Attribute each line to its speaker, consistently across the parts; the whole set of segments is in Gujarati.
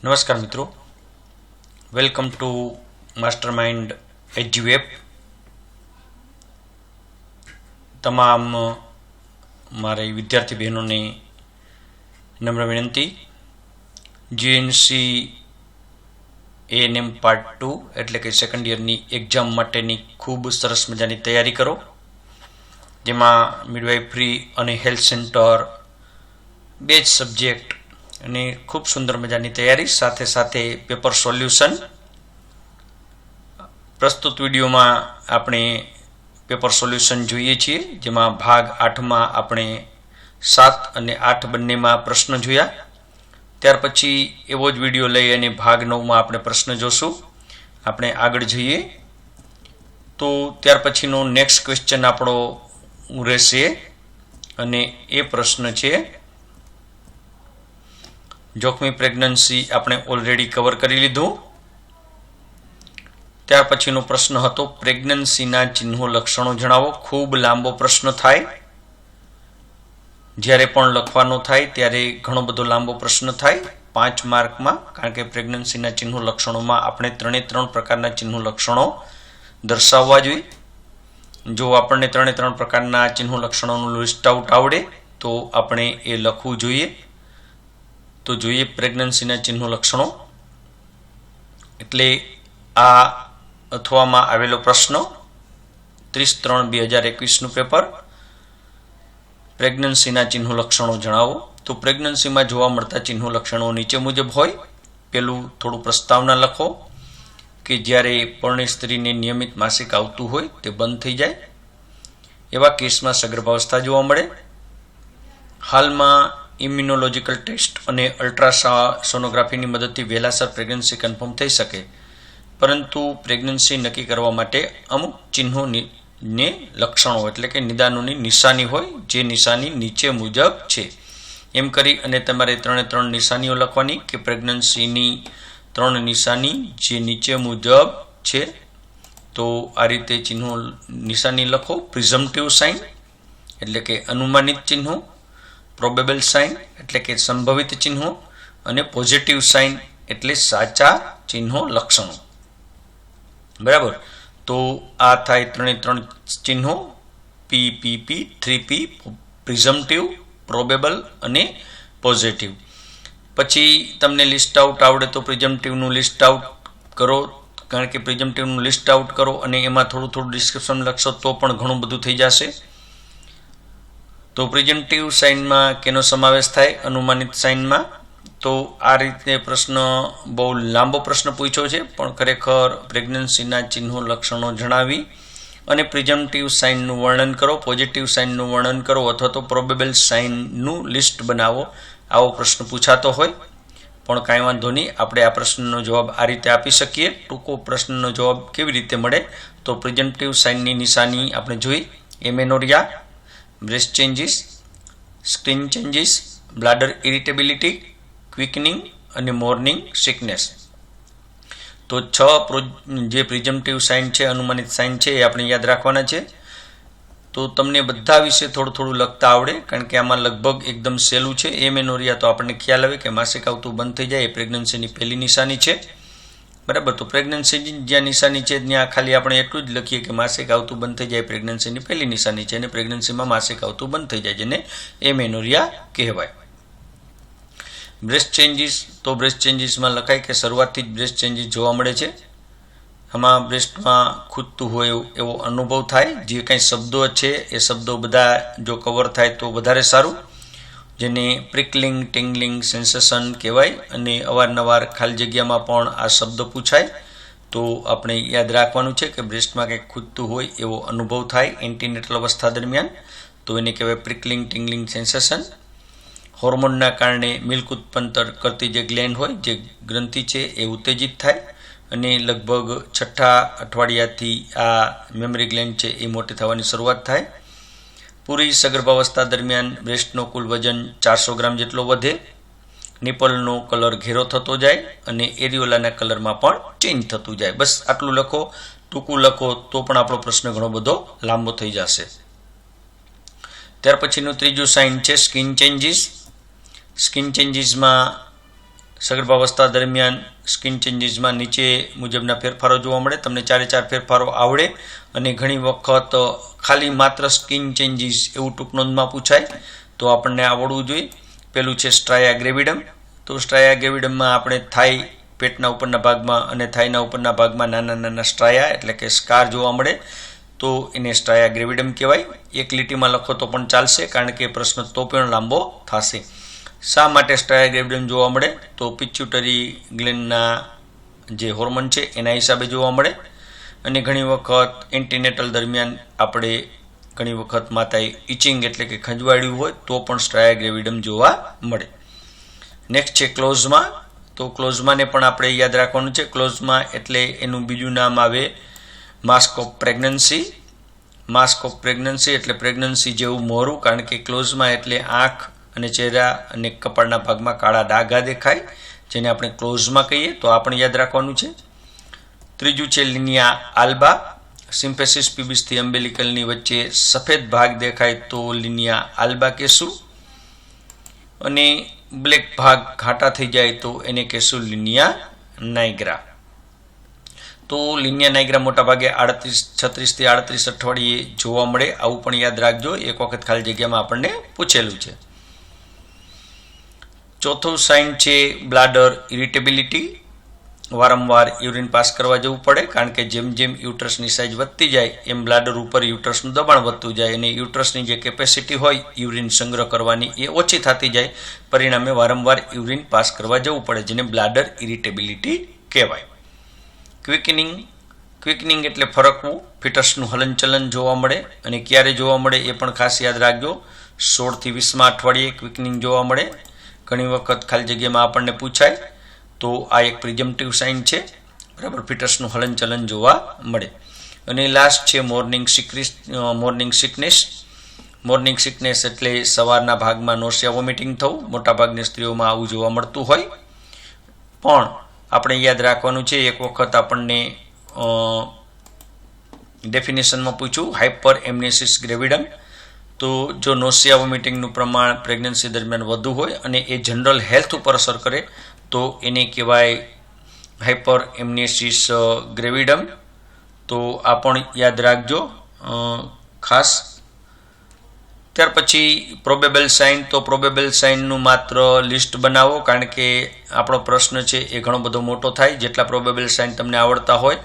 Speaker 1: નમસ્કાર મિત્રો, વેલકમ ટુ માસ્ટરમાઇન્ડ એજ્યુએપ. તમામ મારી વિદ્યાર્થી બહેનોને નમ્ર વિનંતી. જીએનસી એએનએમ પાર્ટ 2 એટલે કે સેકન્ડ યરની એક્ઝામ માટેની ખૂબ સરસ મજાની તૈયારી કરો, જેમાં મિડવાઇફરી અને હેલ્થ સેન્ટર બે જ સબ્જેક્ટ અને ખૂબ સુંદર મજાની તૈયારી, સાથે સાથે પેપર સોલ્યુશન. પ્રસ્તુત વિડીયોમાં આપણે પેપર સોલ્યુશન જોઈએ છીએ, જેમાં ભાગ 8માં આપણે 7 અને 8 બંનેમાં પ્રશ્ન જોયા. ત્યાર પછી એવો જ વિડીયો લઈ અને ભાગ 9માં આપણે પ્રશ્ન જોશું. આપણે આગળ જઈએ તો ત્યાર પછીનો નેક્સ્ટ ક્વેશ્ચન આપણો રહેશે અને એ પ્રશ્ન છે જોખમી પ્રેગ્નન્સી. આપણે ઓલરેડી કવર કરી લીધું. ત્યાર પછીનો પ્રશ્ન હતો પ્રેગ્નન્સીના ચિહ્નો લક્ષણો જણાવો. ખૂબ લાંબો પ્રશ્ન થાય, જ્યારે પણ લખવાનો થાય ત્યારે ઘણો બધો લાંબો પ્રશ્ન થાય 5 માર્કમાં, કારણ કે પ્રેગ્નન્સીના ચિહ્નો લક્ષણોમાં આપણે 3 પ્રકારના ચિહ્નો લક્ષણો દર્શાવવા જોઈએ. જો આપણને 3 પ્રકારના ચિહ્નો લક્ષણોનું લિસ્ટ આઉટ આવડે તો આપણે એ લખવું જોઈએ. તો જોઈએ પ્રેગ્નન્સીના ચિહ્નો લક્ષણો. એટલે આ અથવામાં આવેલો પ્રશ્ન 30/3/2021નું પેપર. પ્રેગ્નન્સીના ચિહ્નો લક્ષણો જણાવો. તો પ્રેગ્નન્સીમાં જોવા મળતા ચિહ્નો લક્ષણો નીચે મુજબ હોય. પેલું થોડું પ્રસ્તાવના લખો કે જ્યારે પરણિત સ્ત્રીને નિયમિત માસિક આવતું હોય તે બંધ થઈ જાય, એવા કેસમાં સગર્ભાવસ્થા જોવા મળે. હાલમાં ઇમ્યુનોલોજીકલ ટેસ્ટ અને અલ્ટ્રાસોનોગ્રાફીની મદદથી વહેલાસર પ્રેગ્નન્સી કન્ફર્મ થઈ શકે, પરંતુ પ્રેગ્નન્સી નક્કી કરવા માટે અમુક ચિહ્નોને લક્ષણો એટલે કે નિદાનોની નિશાની હોય, જે નિશાની નીચે મુજબ છે. એમ કરી અને તમારે 3 નિશાનીઓ લખવાની કે પ્રેગ્નન્સીની 3 નિશાની જે નીચે મુજબ છે. તો આ રીતે ચિહ્નો નિશાની લખો. પ્રિઝમ્પટિવ સાઇન એટલે કે અનુમાનિત ચિહ્નો, પ્રોબેબલ સાઇન એટલે કે સંભવિત ચિહ્નો, અને પોઝિટિવ સાઇન એટલે સાચા ચિહ્નો લક્ષણો. બરાબર. તો આ થાય 3 ચિહ્નો, PPP, 3P, પ્રિઝમ્પટિવ, પ્રોબેબલ અને પોઝિટિવ. પછી તમને લિસ્ટ આઉટ આવડે તો પ્રિઝમ્પટિવનું લિસ્ટ આઉટ કરો, કારણ કે પ્રિઝમ્પટિવનું લિસ્ટ આઉટ કરો અને એમાં થોડું ડિસ્ક્રિપ્શન લખશો તો પણ ઘણું બધું થઈ જશે. તો પ્રિઝમ્પટિવ સાઇનમાં કેનો સમાવેશ થાય? અનુમાનિત સાઇનમાં. તો આ રીતે પ્રશ્ન બહુ લાંબો પ્રશ્ન પૂછ્યો છે, પણ ખરેખર પ્રેગ્નન્સીના ચિહ્નો લક્ષણો જણાવી અને પ્રિઝમ્પટિવ સાઇનનું વર્ણન કરો, પોઝિટિવ સાઇનનું વર્ણન કરો, અથવા તો પ્રોબેબલ સાઇનનું લિસ્ટ બનાવો. આવો પ્રશ્ન પૂછાતો હોય, પણ કાંઈ વાંધો નહીં, આપણે આ પ્રશ્નનો જવાબ આ રીતે આપી શકીએ. ટૂંકો પ્રશ્નનો જવાબ કેવી રીતે મળે? તો પ્રિઝમ્પટિવ સાઇનની નિશાની આપણે જોઈ: એમેનોરિયા, બ્રેસ્ટ ચેન્જીસ, સ્કિન ચેન્જીસ, બ્લાડર ઇરિટેબિલિટી, ક્વિકનિંગ અને મોર્નિંગ સિકનેસ. તો 6 જે પ્રિઝમ્પટિવ સાઇન છે, અનુમાનિત સાઇન છે, એ આપણે યાદ રાખવાના છે. તો તમને બધા વિશે થોડું લખતા આવડે, કારણ કે આમાં લગભગ એકદમ સહેલું છે. એમેનોરિયા તો આપણને ખ્યાલ આવે કે માસિક આવતું બંધ થઈ જાય, એ પ્રેગ્નન્સીની પહેલી નિશાની છે. બરાબર. તો પ્રેગ્નન્સીની જ્યાં નિશાની છે ત્યાં ખાલી આપણે એટલું જ લખીએ કે માસિક આવતું બંધ થઈ જાય, પ્રેગ્નન્સીની પહેલી નિશાની છે, અને પ્રેગ્નન્સીમાં માસિક આવતું બંધ થઈ જાય, જેને એમેનોરિયા કહેવાય. Breast changes. તો બ્રેસ્ટ ચેન્જીસમાં લખાય કે શરૂઆતથી જ બ્રેસ્ટ ચેન્જીસ જોવા મળે છે. આમાં બ્રેસ્ટમાં ખૂદતું હોય એવો અનુભવ થાય. જે કંઈ શબ્દો છે એ શબ્દો બધા જો કવર થાય તો વધારે સારું, જેને પ્રિકલિંગ ટિંગલિંગ સેન્સેશન કહેવાય. અને અવારનવાર ખાલી જગ્યામાં પણ આ શબ્દ પૂછાય, તો આપણે યાદ રાખવાનું છે કે બ્રેસ્ટમાં કંઈક ખૂદતું હોય એવો અનુભવ થાય એન્ટીનેટલ અવસ્થા દરમિયાન, તો એને કહેવાય પ્રિકલિંગ ટિંગલિંગ સેન્સેશન. હોર્મોનના કારણે મિલ્ક ઉત્પન્ન કરતી જે ગ્લેન્ડ હોય, જે ગ્રંથિ છે, એ ઉત્તેજિત થાય અને લગભગ 6ઠા અઠવાડિયાથી આ મેમરી ગ્લેન્ડ છે એ મોટી થવાની શરૂઆત થાય. પૂરી સગર્ભાવસ્થા દરમિયાન બ્રેસ્ટનો કુલ વજન 400 ગ્રામ જેટલો વધે. નિપલનો કલર ઘેરો થતો જાય અને એરિયોલાના કલરમાં પણ ચેન્જ થતું જાય. બસ આટલું લખો, ટૂંકું લખો તો પણ આપણો પ્રશ્ન ઘણો બધો લાંબો થઈ જશે. ત્યાર પછીનું ત્રીજું સાઇન છે સ્કિન ચેન્જીસ. સ્કિન ચેન્જીસમાં સગર્ભાવસ્થા દરમિયાન સ્કિન ચેન્જીસમાં નીચે મુજબના ફેરફારો જોવા મળે. તમને 4 ફેરફારો આવડે અને ઘણી વખત ખાલી માત્ર સ્કિન ચેન્જીસ એવું ટૂંક નોંધમાં પૂછાય તો આપણને આવડવું જોઈએ. પેલું છે સ્ટ્રાયા ગ્રેવિડમ. તો સ્ટ્રાયા ગ્રેવિડમમાં આપણે થાઈ પેટના ઉપરના ભાગમાં અને થાઈના ઉપરના ભાગમાં નાના નાના સ્ટ્રાયા એટલે કે સ્કાર જોવા મળે તો એને સ્ટ્રાયા ગ્રેવિડમ કહેવાય. એક લીટીમાં લખો તો પણ ચાલશે કારણ કે પ્રશ્ન તો પણ લાંબો થશે. શા માટે સ્ટ્રાયા ગ્રેવિડમ જોવા મળે? તો પિચ્યુટરી ગ્લેન્ડના જે હોર્મોન છે એના હિસાબે જોવા મળે અને ઘણી વખત એન્ટીનેટલ દરમિયાન આપણે ઘણી વખત માતાએ ઇચિંગ એટલે કે ખંજવાળ્યું હોય તો પણ સ્ટ્રાયા ગ્રેવિડમ જોવા મળે. નેક્સ્ટ છે ક્લોઝમાં. તો ક્લોઝમાને પણ આપણે યાદ રાખવાનું છે. ક્લોઝમાં એટલે એનું બીજું નામ આવે mask off pregnancy. Mask off pregnancy એટલે પ્રેગ્નન્સી જેવું મોરું, કારણ કે ક્લોઝમાં એટલે આંખ અને ચહેરા અને કપાળના ભાગમાં કાળા ડાઘા દેખાય જેને આપણે ક્લોઝમાં કહીએ તો આ પણ યાદ રાખવાનું છે. ત્રીજું છે લિનિયા આલ્બા. સિમ્ફેસિસ પીબીસથી અમ્બેલિકલની વચ્ચે સફેદ ભાગ દેખાય તો લિનિયા આલ્બા કહેશું અને બ્લેક ભાગ ઘાટા થઈ જાય તો એને કહેશું લિનિયા નાઇગ્રા. તો લિનિયા નાઇગ્રા મોટા ભાગે 36 થી 38 અઠવાડિયે જોવા મળે, આવું પણ યાદ રાખજો. એક વખત ખાલી જગ્યામાં આપણને પૂછેલું છે. ચોથું સાઇન છે બ્લાડર ઇરિટેબિલિટી. વારંવાર યુરિન પાસ કરવા જવું પડે કારણ કે જેમ જેમ યુટ્રસની સાઇઝ વધતી જાય એમ બ્લાડર ઉપર યુટ્રસનું દબાણ વધતું જાય અને યુટ્રસની જે કેપેસિટી હોય યુરિન સંગ્રહ કરવાની એ ઓછી થતી જાય, પરિણામે વારંવાર યુરિન પાસ કરવા જવું પડે જેને બ્લાડર ઇરિટેબિલિટી કહેવાય. ક્વિકનિંગ એટલે ફરકવું. ફિટસનું હલનચલન જોવા મળે અને ક્યારે જોવા મળે એ પણ ખાસ યાદ રાખજો. 16 થી 20મા અઠવાડિયે ક્વિકનિંગ જોવા મળે. ઘણી વખત ખાલી જગ્યામાં આપણને પૂછાય તો આ એક પ્રિઝમ્પટિવ સાઇન છે, બરાબર. ફિટસનું હલનચલન જોવા મળે. અને લાસ્ટ છે મોર્નિંગ સિકનેસ. મોર્નિંગ સિકનેસ એટલે સવારના ભાગમાં નોસિયા વોમિટિંગ થવું. મોટાભાગની સ્ત્રીઓમાં આવું જોવા મળતું હોય પણ આપણે યાદ રાખવાનું છે, એક વખત આપણને ડેફિનેશનમાં પૂછ્યું હાઇપર એમ્નેસિસ ગ્રેવિડમ. તો જો નોસિયા વોમિટિંગનું પ્રમાણ પ્રેગ્નન્સી દરમિયાન વધુ હોય અને એ જનરલ હેલ્થ ઉપર અસર કરે તો એને કહેવાય હાઇપર એમ્નેસિસ ગ્રેવિડમ. તો આ પણ યાદ રાખજો ખાસ. ત્યાર પછી પ્રોબેબલ સાઇન. તો પ્રોબેબલ સાઇનનું માત્ર લિસ્ટ બનાવો કારણ કે આપણો પ્રશ્ન છે એ ઘણો બધો મોટો થાય. જેટલા પ્રોબેબલ સાઇન તમને આવડતા હોય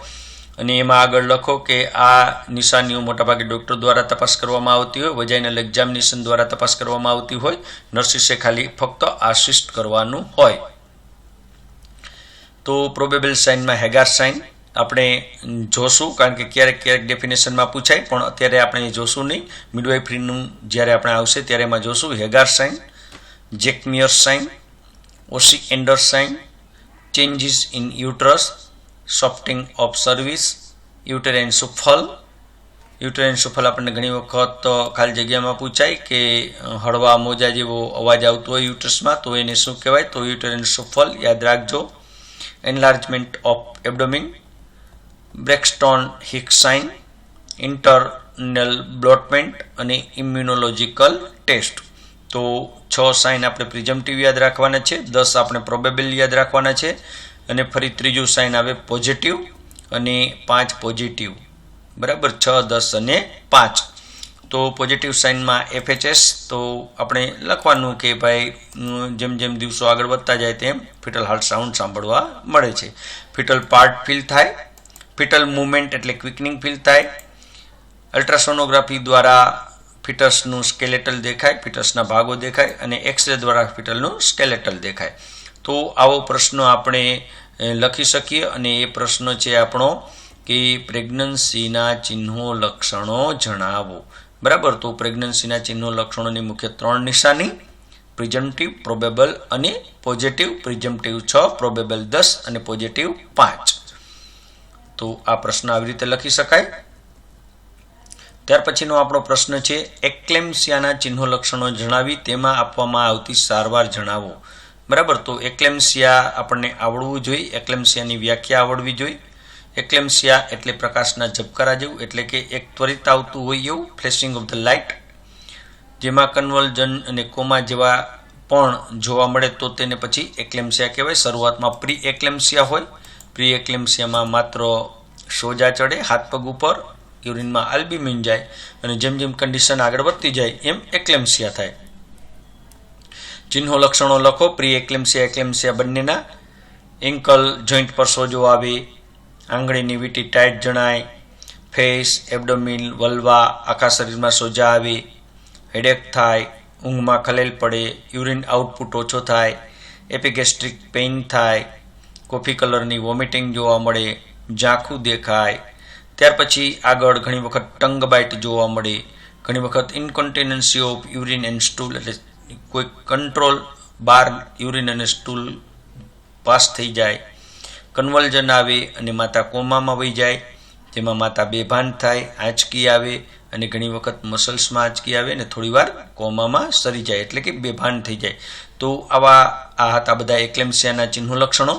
Speaker 1: અને એમાં આગળ લખો કે આ નિશાનીઓ મોટાભાગે ડૉક્ટર દ્વારા તપાસ કરવામાં આવતી હોય, વજાઇનલ એક્ઝામિનેશન દ્વારા તપાસ કરવામાં આવતી હોય, નર્સિસે ખાલી ફક્ત આસિસ્ટ કરવાનું હોય. તો પ્રોબેબલ સાઇનમાં હેગાર સાઇન આપણે જોશું કારણ કે ક્યારેક ડેફિનેશનમાં પૂછાય પણ અત્યારે આપણે એ જોશું નહીં. મિડવાઇફરીનું જ્યારે આપણે આવશે ત્યારે એમાં જોશું. Hegar sign, Jacquemier sign, Osiander sign, changes in uterus, softening of cervix, uterine souffle. Uterine souffle આપણને ઘણી વખત ખાલી જગ્યામાં પૂછાય કે હળવા મોજા જેવો અવાજ આવતો હોય યુટ્રસમાં તો એને શું કહેવાય? તો યુટેરાઇન સુફલ યાદ રાખજો. એન્લાર્જમેન્ટ ઓફ એબ્ડોમિન, બ્રેક્સ્ટોન હિક્સ સાઇન, ઇન્ટરનલ બ્લોટમેન્ટ અને ઇમ્યુનોલોજિકલ ટેસ્ટ. તો 6 સાઇન આપણે પ્રિઝમ્પટિવ યાદ રાખવાના છે, 10 આપણે પ્રોબેબલ યાદ રાખવાના છે અને ફરી ત્રીજું સાઇન આવે પોઝિટિવ અને 5 પોઝિટિવ, બરાબર. 6, 10 અને 5. તો પોઝિટિવ સાઇનમાં FHS. તો આપણે લખવાનું કે ભાઈ જેમ જેમ દિવસો આગળ વધતા જાય તેમ ફિટલ હાર્ટ સાઉન્ડ સાંભળવા મળે છે. ફિટલ પાર્ટ ફીલ થાય. ફિટલ મૂવમેન્ટ એટલે ક્વિકનિંગ ફીલ થાય. અલ્ટ્રાસોનોગ્રાફી દ્વારા ફિટસનું સ્કેલેટલ દેખાય, ફિટસના ભાગો દેખાય અને એક્સરે દ્વારા ફિટલનું સ્કેલેટલ દેખાય. તો આવો પ્રશ્ન આપણે લખી શકીએ અને એ પ્રશ્ન છે આપણો કે પ્રેગ્નન્સીના ચિહ્નો લક્ષણો જણાવો, બરાબર. તો પ્રેગ્નન્સીના ચિહ્નો લક્ષણોની મુખ્ય 3 નિશાની: પ્રિઝમ્પટિવ, પ્રોબેબલ અને પોઝિટિવ. પ્રિઝમ્પટિવ 6, પ્રોબેબલ 10 અને પોઝિટિવ 5. તો આ પ્રશ્ન આવી રીતે લખી શકાય. ત્યાર પછીનો આપણો પ્રશ્ન છે એક્લેમ્સિયાના ચિહ્નો લક્ષણો જણાવી તેમાં આપવામાં આવતી સારવાર જણાવો, બરાબર. તો એક્લેમ્સિયા આપણને આવડવું જોઈએ. એક્લેમ્સિયાની વ્યાખ્યા આવડવી જોઈએ. એક્લેમ્સિયા એટલે પ્રકાશના ઝબકારા જેવું, એટલે કે એક ત્વરિત આવતું હોય એવું, ફ્લેશિંગ ઓફ ધ લાઇટ, જેમાં કન્વલ્ઝન અને કોમા જેવા પણ જોવા મળે તો તેને પછી એક્લેમ્સિયા કહેવાય. શરૂઆતમાં પ્રી એક્લેમ્સિયા હોય. પ્રી એક્લેમ્સિયામાં માત્ર સોજા ચડે હાથ પગ ઉપર, યુરિનમાં આલ્બ્યુમિન જાય, અને જેમ જેમ કન્ડિશન આગળ વધતી જાય એમ એક્લેમ્સિયા થાય. ચિહ્નો લક્ષણો લખો. પ્રી એક્લેમ્સિયા એક્લેમ્સિયા બંનેના. એન્કલ જોઈન્ટ પર સોજો આવે, આંગળીની વીંટી ટાઈટ જણાય, ફેસ, એબડોમિન, વલ્વા આખા શરીરમાં સોજા આવે, હેડેક થાય, ઊંઘમાં ખલેલ પડે, યુરિન આઉટપુટ ઓછો થાય, એપિગેસ્ટ્રિક પેઇન થાય, કોફી કલરની વોમિટિંગ જોવા મળે, ઝાંખું દેખાય. ત્યાર પછી આગળ ઘણી વખત ટંગ બાઇટ જોવા મળે, ઘણી વખત ઇન્કોન્ટિનન્સી ઓફ યુરિન એન્ડ સ્ટૂલ, એટલે કોઈ કંટ્રોલ બાર યુરિન અને સ્ટૂલ પાસ થઈ જાય, કન્વલ્જન આવે અને માતા કોમામાં વહી જાય, જેમાં માતા બેભાન થાય, આંચકી આવે અને ઘણી વખત મસલ્સમાં આંચકી આવે અને થોડીવાર કોમામાં સરી જાય, એટલે કે બેભાન થઈ જાય. તો આ હતા બધા એક્લેમ્સિયાના ચિહ્નો લક્ષણો.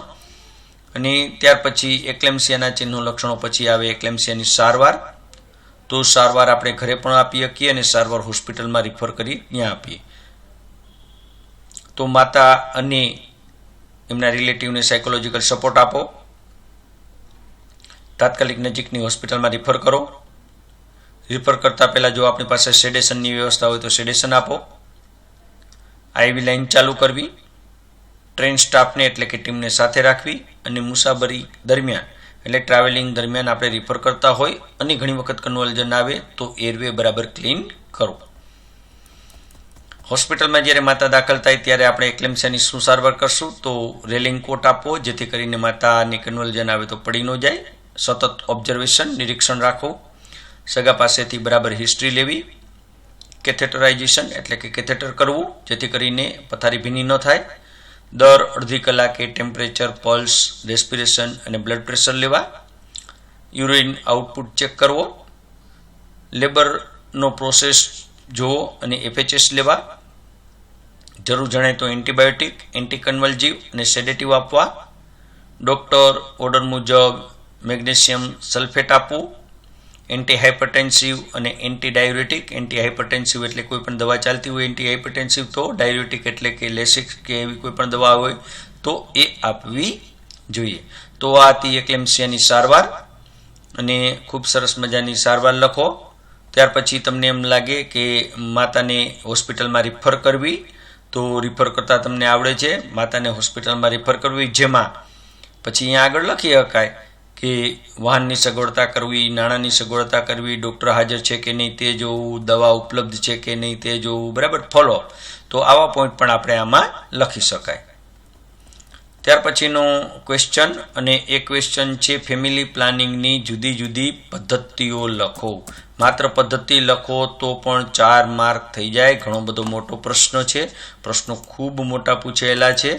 Speaker 1: અને ત્યાર પછી એક્લેમ્સિયાના ચિહ્નો લક્ષણો પછી આવે એક્લેમ્સિયાની સારવાર. તો સારવાર આપણે ઘરે પણ આપી શકીએ અને સારવાર હોસ્પિટલમાં રિફર કરી ત્યાં આપીએ. તો માતા અને એમના રિલેટિવને સાયકોલોજીકલ સપોર્ટ આપો. તાત્કાલિક નજીકની હોસ્પિટલમાં રિફર કરો. રિફર કરતા પહેલાં જો આપણી પાસે સેડેશનની વ્યવસ્થા હોય તો સેડેશન આપો. આઈવી લાઇન ચાલુ કરવી. ટ્રેન સ્ટાફને એટલે કે ટીમને સાથે રાખવી. અને મુસાફરી દરમિયાન એટલે ટ્રાવેલિંગ દરમિયાન આપણે રિફર કરતા હોય અને ઘણી વખત કન્વલ્જન આવે તો એરવે બરાબર ક્લીન કરો. હોસ્પિટલમાં જ્યારે માતા દાખલ થાય ત્યારે આપણે એક્લેમ્સિયાની શું સારવાર કરશું? તો રેલિંગ કોટ આપવો, જેથી કરીને માતાને કન્વલ્જન આવે તો પડી ન જાય. સતત ઓબ્ઝર્વેશન, નિરીક્ષણ રાખવું. સગા પાસેથી બરાબર હિસ્ટ્રી લેવી. કેથેટરાઇઝેશન એટલે કે કેથેટર કરવું, જેથી કરીને પથારી ભીની ન થાય. દર અડધી કલાકે ટેમ્પરેચર, પલ્સ, રેસ્પિરેશન અને બ્લડ પ્રેશર લેવા. યુરિન આઉટપુટ ચેક કરવો. લેબરનો પ્રોસેસ જોવો અને FHS લેવા. જરૂર જણાય તો એન્ટીબાયોટિક, એન્ટીકન્વલ્જીવ અને સેડેટિવ આપવા. ડૉક્ટર ઓર્ડર મુજબ મેગ્નેશિયમ સલ્ફેટ આપવું. એન્ટી હાઇપરટેન્સિવ અને એન્ટી ડાયુરેટિક. એન્ટી હાઇપરટેન્સિવ એટલે કોઈ પણ દવા ચાલતી હોય એન્ટી હાઇપરટેન્સિવ, તો ડાયુરેટિક એટલે કે લેસિક્સ કે એવી કોઈ પણ દવા હોય તો એ આપવી જોઈએ. તો આ હતી એક્લેમ્સિયાની સારવાર અને ખૂબ સરસ મજાની સારવાર લખો. ત્યાર પછી તમને એમ લાગે કે માતાને હોસ્પિટલમાં રિફર કરવી, તો રિફર કરતાં તમને આવડે છે. માતાને હોસ્પિટલમાં રિફર કરવી, જેમાં પછી અહીંયા આગળ લખી શકાય કે વાહનની સગવડતા કરવી, નાણાંની સગવડતા કરવી, ડૉક્ટર હાજર છે કે નહીં તે જોવું, દવા ઉપલબ્ધ છે કે નહીં તે જોવું, બરાબર, ફોલો. તો આવા પોઈન્ટ પણ આપણે આમાં લખી શકાય. ત્યાર પછીનો ક્વેશ્ચન, અને એ ક્વેશ્ચન છે ફેમિલી પ્લાનિંગની જુદી જુદી પદ્ધતિઓ લખો. માત્ર પદ્ધતિ લખો તો પણ 4 માર્ક થઈ જાય. ઘણો બધો મોટો પ્રશ્ન છે. પ્રશ્નો ખૂબ મોટા પૂછાયેલા છે.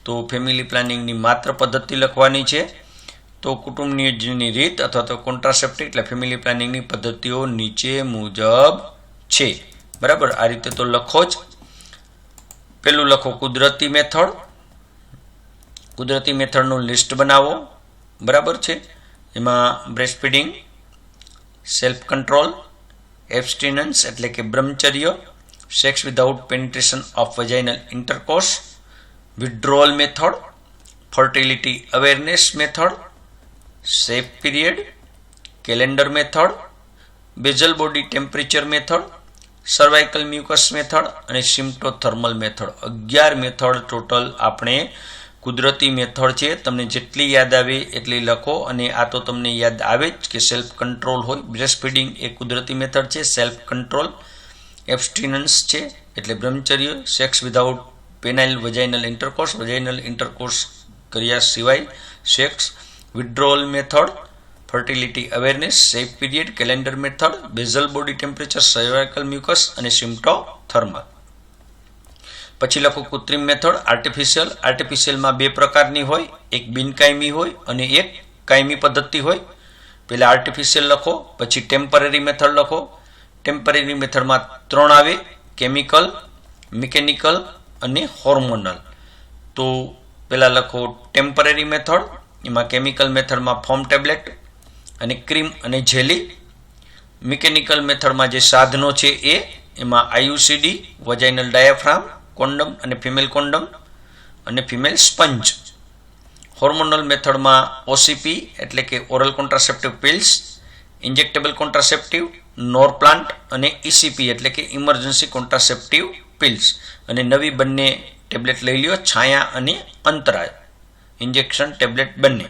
Speaker 1: તો ફેમિલી પ્લાનિંગની માત્ર પદ્ધતિ લખવાની છે. તો કુટુંબ નિયોજનની રીત અથવા તો કોન્ટ્રાસેપ્ટિવ એટલે ફેમિલી પ્લાનિંગની પદ્ધતિઓ નીચે મુજબ છે. બરાબર, આ રીતે તો લખો જ. પેલું લખો કુદરતી મેથડ. કુદરતી મેથડનું લિસ્ટ બનાવો. બરાબર છે. એમાં breast feeding, self control, abstinence એટલે કે બ્રહ્મચર્ય, sex without penetration of vaginal intercourse, withdrawal method, fertility awareness method, safe period, calendar method, basal body temperature method, cervical mucus method અને સિમ્પ્ટોથર્મલ મેથડ. 11 મેથડ ટોટલ આપણે કુદરતી મેથડ છે. તમને જેટલી યાદ આવે એટલી લખો. અને આ તો તમને યાદ આવે જ કે સેલ્ફ કંટ્રોલ હોય. બ્રેસ્ટ ફીડિંગ એ કુદરતી મેથડ છે. સેલ્ફ કંટ્રોલ, એબ્સ્ટિનન્સ છે એટલે બ્રહ્મચર્ય, sex without penile vaginal intercourse, vaginal intercourse કર્યા સિવાય sex, withdrawal method, fertility awareness, safe period, calendar method, basal body temperature, cervical mucus અને સિમ્પ્ટોથર્મલ. પછી લખો કૃત્રિમ મેથડ, આર્ટિફિશિયલ. આર્ટિફિશિયલમાં 2 પ્રકારની હોય, એક બિનકાયમી હોય અને એક કાયમી પદ્ધતિ હોય. પહેલા આર્ટિફિશિયલ લખો, પછી ટેમ્પરરી મેથડ લખો. ટેમ્પરરી મેથડમાં 3 આવે, કેમિકલ, મિકેનિકલ અને હોર્મોનલ. તો પહેલા લખો ટેમ્પરરી મેથડ. એમાં કેમિકલ મેથડમાં ફોર્મ ટેબ્લેટ અને ક્રીમ અને જેલી. મિકેનિકલ મેથડમાં જે સાધનો છે એમાં IUCD, વજાઇનલ ડાયાફ્રામ, કોન્ડમ અને ફિમેલ કોન્ડમ અને ફિમેલ સ્પંજ. હોર્મોનલ મેથડમાં ઓસીપી એટલે કે oral contraceptive pills, injectable contraceptive, નોરપ્લાન્ટ અને ઇસીપી એટલે કે ઇમરજન્સી કોન્ટ્રાસેપ્ટિવ પિલ્સ. અને નવી બંને ટેબ્લેટ લઈ લ્યો, છાયા અને અંતરાય ઇન્જેક્શન ટેબ્લેટ બંને.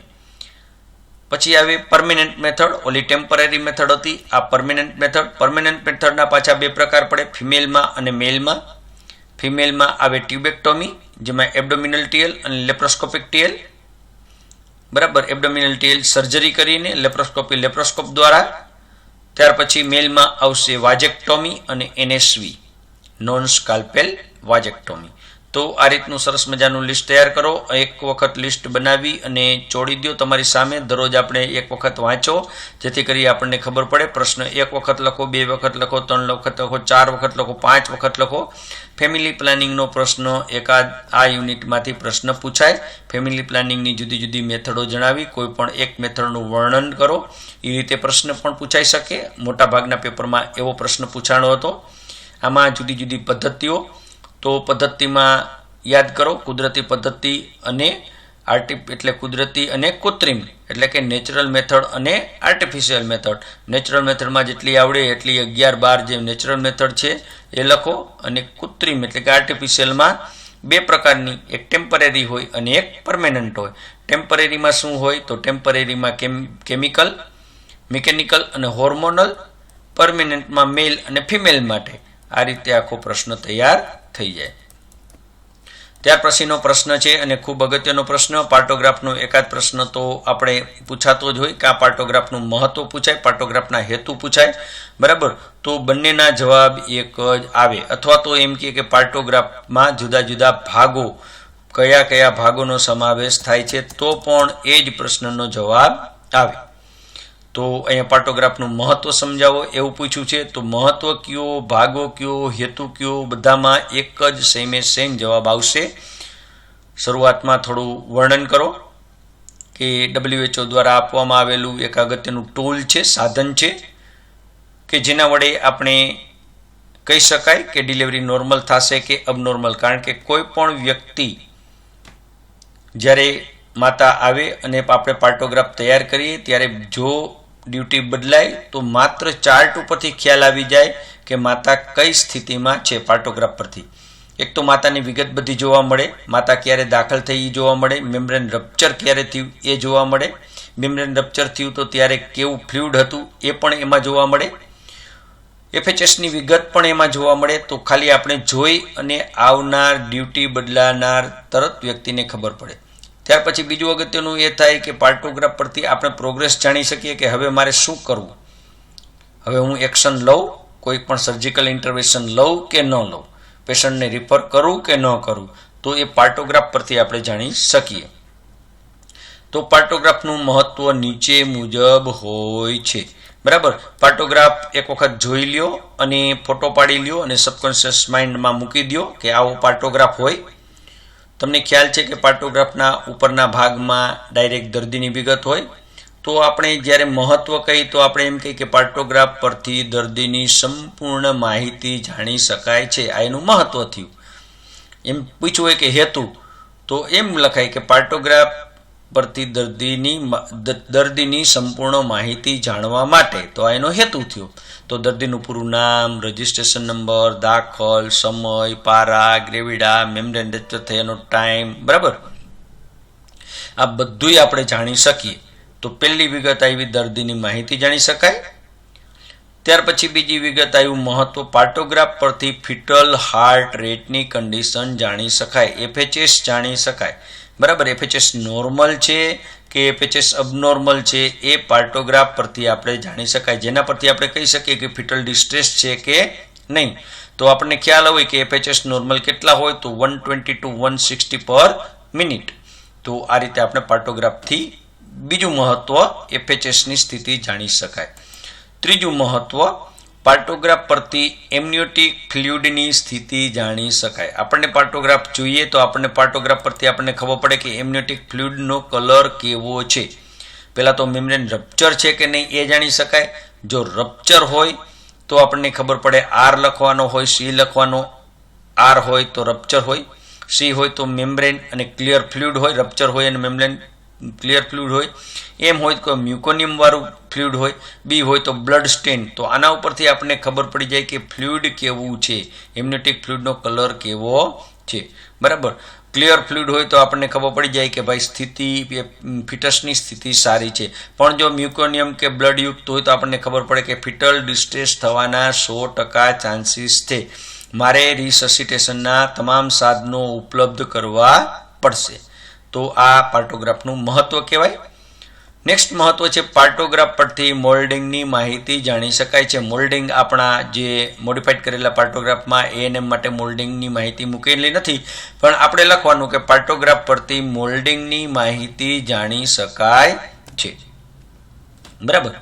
Speaker 1: પછી આવે પરમેનન્ટ મેથડ. ઓલી ટેમ્પરરી મેથડ હતી, આ પરમેનન્ટ મેથડ. પરમેનન્ટ મેથડના પાછા બે પ્રકાર પડે, ફિમેલમાં અને મેલમાં. ફિમેલમાં આવે ટ્યુબેક્ટોમી, જેમાં એબ્ડોમિનલ ટીએલ અને લેપ્રોસ્કોપિક ટીએલ. બરાબર, એબ્ડોમિનલ ટીએલ સર્જરી કરીને, લેપ્રોસ્કોપી લેપ્રોસ્કોપ દ્વારા. ત્યાર પછી મેલમાં આવશે વાજેક્ટોમી અને એનએસવી, નોન સ્કાલ્પેલ વાજેક્ટોમી. તો આ રીતનું સરસ મજાનું લિસ્ટ તૈયાર કરો. એક વખત લિસ્ટ બનાવી અને ચોડી દો તમારી સામે. દરરોજ આપણે એક વખત વાંચો, જેથી કરી આપણને ખબર પડે. પ્રશ્ન એક વખત લખો, બે વખત લખો, 3 વખત લખો, 4 વખત લખો, 5 વખત લખો. ફેમિલી પ્લાનિંગનો પ્રશ્ન એકાદ આ યુનિટમાંથી પ્રશ્ન પૂછાય. ફેમિલી પ્લાનિંગની જુદી જુદી મેથડો જણાવી, કોઈ પણ એક મેથડનું વર્ણન કરો, એ રીતે પ્રશ્ન પણ પૂછાઈ શકે. મોટાભાગના પેપરમાં એવો પ્રશ્ન પૂછાણો હતો. આમાં જુદી જુદી પદ્ધતિઓ, તો પદ્ધતિમાં યાદ કરો, કુદરતી પદ્ધતિ અને એટલે કુદરતી અને કૃત્રિમ એટલે કે નેચરલ મેથડ અને આર્ટિફિશિયલ મેથડ. નેચરલ મેથડમાં જેટલી આવડે એટલી 11-12 જે નેચરલ મેથડ છે એ લખો. અને કૃત્રિમ એટલે કે આર્ટિફિશિયલમાં બે પ્રકારની, એક ટેમ્પરરી હોય અને એક પરમેનન્ટ હોય. ટેમ્પરરીમાં શું હોય? તો ટેમ્પરરીમાં કેમિકલ, મિકેનિકલ અને હોર્મોનલ. પરમેનન્ટમાં મેલ અને ફિમેલ માટે. આ રીતે આખો પ્રશ્ન તૈયાર થઈ જાય. ત્યાર પછીનો પ્રશ્ન છે અને ખૂબ અગત્યનો પ્રશ્ન, પાર્ટોગ્રાફનો એકાદ પ્રશ્ન તો આપણે પૂછાતો જ હોય કે આ પાર્ટોગ્રાફનું મહત્વ પૂછાય, પાર્ટોગ્રાફના હેતુ પૂછાય. બરાબર, તો બંનેના જવાબ એક જ આવે. અથવા તો એમ કે પાર્ટોગ્રાફમાં જુદા જુદા ભાગો, કયા કયા ભાગોનો સમાવેશ થાય છે, તો પણ એ જ પ્રશ્નનો જવાબ આવે. તો અહીંયા પાર્ટોગ્રાફનું મહત્વ સમજાવો એવું પૂછ્યું છે. તો મહત્વ કયો, ભાગો કયો, હેતુ કયો, બધામાં એક જ સેમ જવાબ આવશે. શરૂઆતમાં થોડું વર્ણન કરો કે WHO દ્વારા આપવામાં આવેલું એક અગત્યનું ટૂલ છે, સાધન છે, કે જેના વડે આપણે કહી શકાય કે ડિલિવરી નોર્મલ થશે કે અબનોર્મલ. કારણ કે કોઈ પણ વ્યક્તિ જ્યારે માતા આવે અને આપણે પાર્ટોગ્રાફ તૈયાર કરીએ ત્યારે જો ડ્યુટી બદલાય તો માત્ર ચાર્ટ ઉપરથી ખ્યાલ આવી જાય કે માતા કઈ સ્થિતિમાં છે. પાર્ટોગ્રાફ પરથી એક તો માતાની વિગત બધી જોવા મળે, માતા ક્યારે દાખલ થઈ એ જોવા મળે, મેમ્બ્રેન રપ્ચર ક્યારે થયું એ જોવા મળે, મેમ્બ્રેન રપ્ચર થયું તો ત્યારે કેવું ફ્લુઇડ હતું એ પણ એમાં જોવા મળે, FHSની વિગત પણ એમાં જોવા મળે. તો ખાલી આપણે જોઈ અને આવનાર ડ્યુટી બદલાનાર તરત વ્યક્તિને ખબર પડે. ત્યાર પછી બીજું અગત્યનું એ થાય કે પાર્ટોગ્રાફ પરથી આપણે પ્રોગ્રેસ જાણી શકીએ કે હવે મારે શું કરવું, હવે હું એક્શન લઉં, કોઈ પણ સર્જિકલ ઇન્ટરવેન્શન લઉં કે ન લઉં, પેશન્ટને રિફર કરું કે ન કરું, તો એ પાર્ટોગ્રાફ પરથી આપણે જાણી શકીએ. તો પાર્ટોગ્રાફનું મહત્વ નીચે મુજબ હોય છે. બરાબર, પાર્ટોગ્રાફ એક વખત જોઈ લ્યો અને ફોટો પાડી લ્યો અને સબકોન્શિયસ માઇન્ડમાં મૂકી દો કે આવો પાર્ટોગ્રાફ હોય. તમને ખ્યાલ છે કે પાર્ટોગ્રાફના ઉપરના ભાગમાં ડાયરેક્ટ દર્દીની વિગત હોય. તો આપણે જ્યારે મહત્વ કહીએ તો આપણે એમ કહીએ કે પાર્ટોગ્રાફ પરથી દર્દીની સંપૂર્ણ માહિતી જાણી શકાય છે. આ એનું મહત્વ થયું. એમ પૂછવું હોય કે હેતુ, તો એમ લખાય કે પાર્ટોગ્રાફ પરથી દર્દીની સંપૂર્ણ માહિતી જાણવા માટે. તો આ એનો હેતુ થયો. તો દર્દીનું પૂરું નામ, રજિસ્ટ્રેશન નંબર, દાખલ, સમય, પારા, ગ્રેવિડા, મેમ્બ્રેન રપ્ચર થયાનો ટાઈમ, બરાબર, આ બધુંય આપણે જાણી શકીએ. તો પહેલી વિગત આવી દર્દીની માહિતી જાણી શકાય. ત્યાર પછી બીજી વિગત આવ્યું મહત્વ, પાર્ટોગ્રાફ પરથી ફિટલ હાર્ટ રેટની કન્ડિશન જાણી શકાય, FHS જાણી શકાય. બરાબર, FHS નોર્મલ છે કે FHS અબનોર્મલ છે એ પાર્ટોગ્રાફ પરથી આપણે જાણી શકાય. જેના પરથી આપણે કહી શકીએ કે ફિટલ ડિસ્ટ્રેસ છે કે નહીં. તો આપણને ખ્યાલ હોય કે FHS નોર્મલ કેટલા હોય તો 120 to 160 પર મિનિટ. તો આ રીતે આપણે પાર્ટોગ્રાફથી બીજું મહત્વ FHSની સ્થિતિ જાણી શકાય. ત્રીજું મહત્વ, પાર્ટોગ્રાફ પરથી એમનિયોટિક ફ્લુઇડની સ્થિતિ જાણી શકાય. આપણને પાર્ટોગ્રાફ જોઈએ તો આપણને પાર્ટોગ્રાફ પરથી આપણને ખબર પડે કે એમનિયોટિક ફ્લુઇડનો કલર કેવો છે. પહેલાં તો મેમ્બ્રેન રપ્ચર છે કે નહીં એ જાણી શકાય. જો રપ્ચર હોય તો આપણને ખબર પડે, R લખવાનો હોય, C લખવાનો, આર હોય તો રપ્ચર હોય, સી હોય તો મેમ્બ્રેન અને ક્લિયર ફ્લુઇડ હોય, રપ્ચર હોય અને મેમ્બ્રેન ક્લિયર ફ્લુઇડ હોય, એમ હોય તો મ્યુકોનિયમ વાળું ફ્લુઇડ હોય, બી હોય તો બ્લડ સ્ટેન. તો આના ઉપરથી આપણને ખબર પડી જાય કે ફ્લુઇડ કેવું છે, એમ્નિયોટિક ફ્લુઇડનો કલર કેવો છે. બરાબર. ક્લિયર ફ્લુઇડ હોય તો આપણને ખબર પડી જાય કે ભાઈ સ્થિતિ ફિટસની સ્થિતિ સારી છે. પણ જો મ્યુકોનિયમ કે બ્લડ યુક્ત હોય તો આપણને ખબર પડે કે ફિટલ ડિસ્ટ્રેસ થવાના 100% ચાન્સીસ છે. મારે રિસસિટેશનના તમામ સાધનો ઉપલબ્ધ કરવા પડશે. તો આ પાર્ટોગ્રાફનું મહત્વ કહેવાય. નેક્સ્ટ મહત્વ છે પાર્ટોગ્રાફ પરથી મોલ્ડિંગની માહિતી જાણી શકાય છે. મોલ્ડિંગ આપણા જે મોડિફાઈડ કરેલા પાર્ટોગ્રાફમાં એએનએમ માટે મોલ્ડિંગની માહિતી મૂકેલી નથી, પણ આપણે લખવાનું કે પાર્ટોગ્રાફ પરથી મોલ્ડિંગની માહિતી જાણી શકાય છે. બરાબર.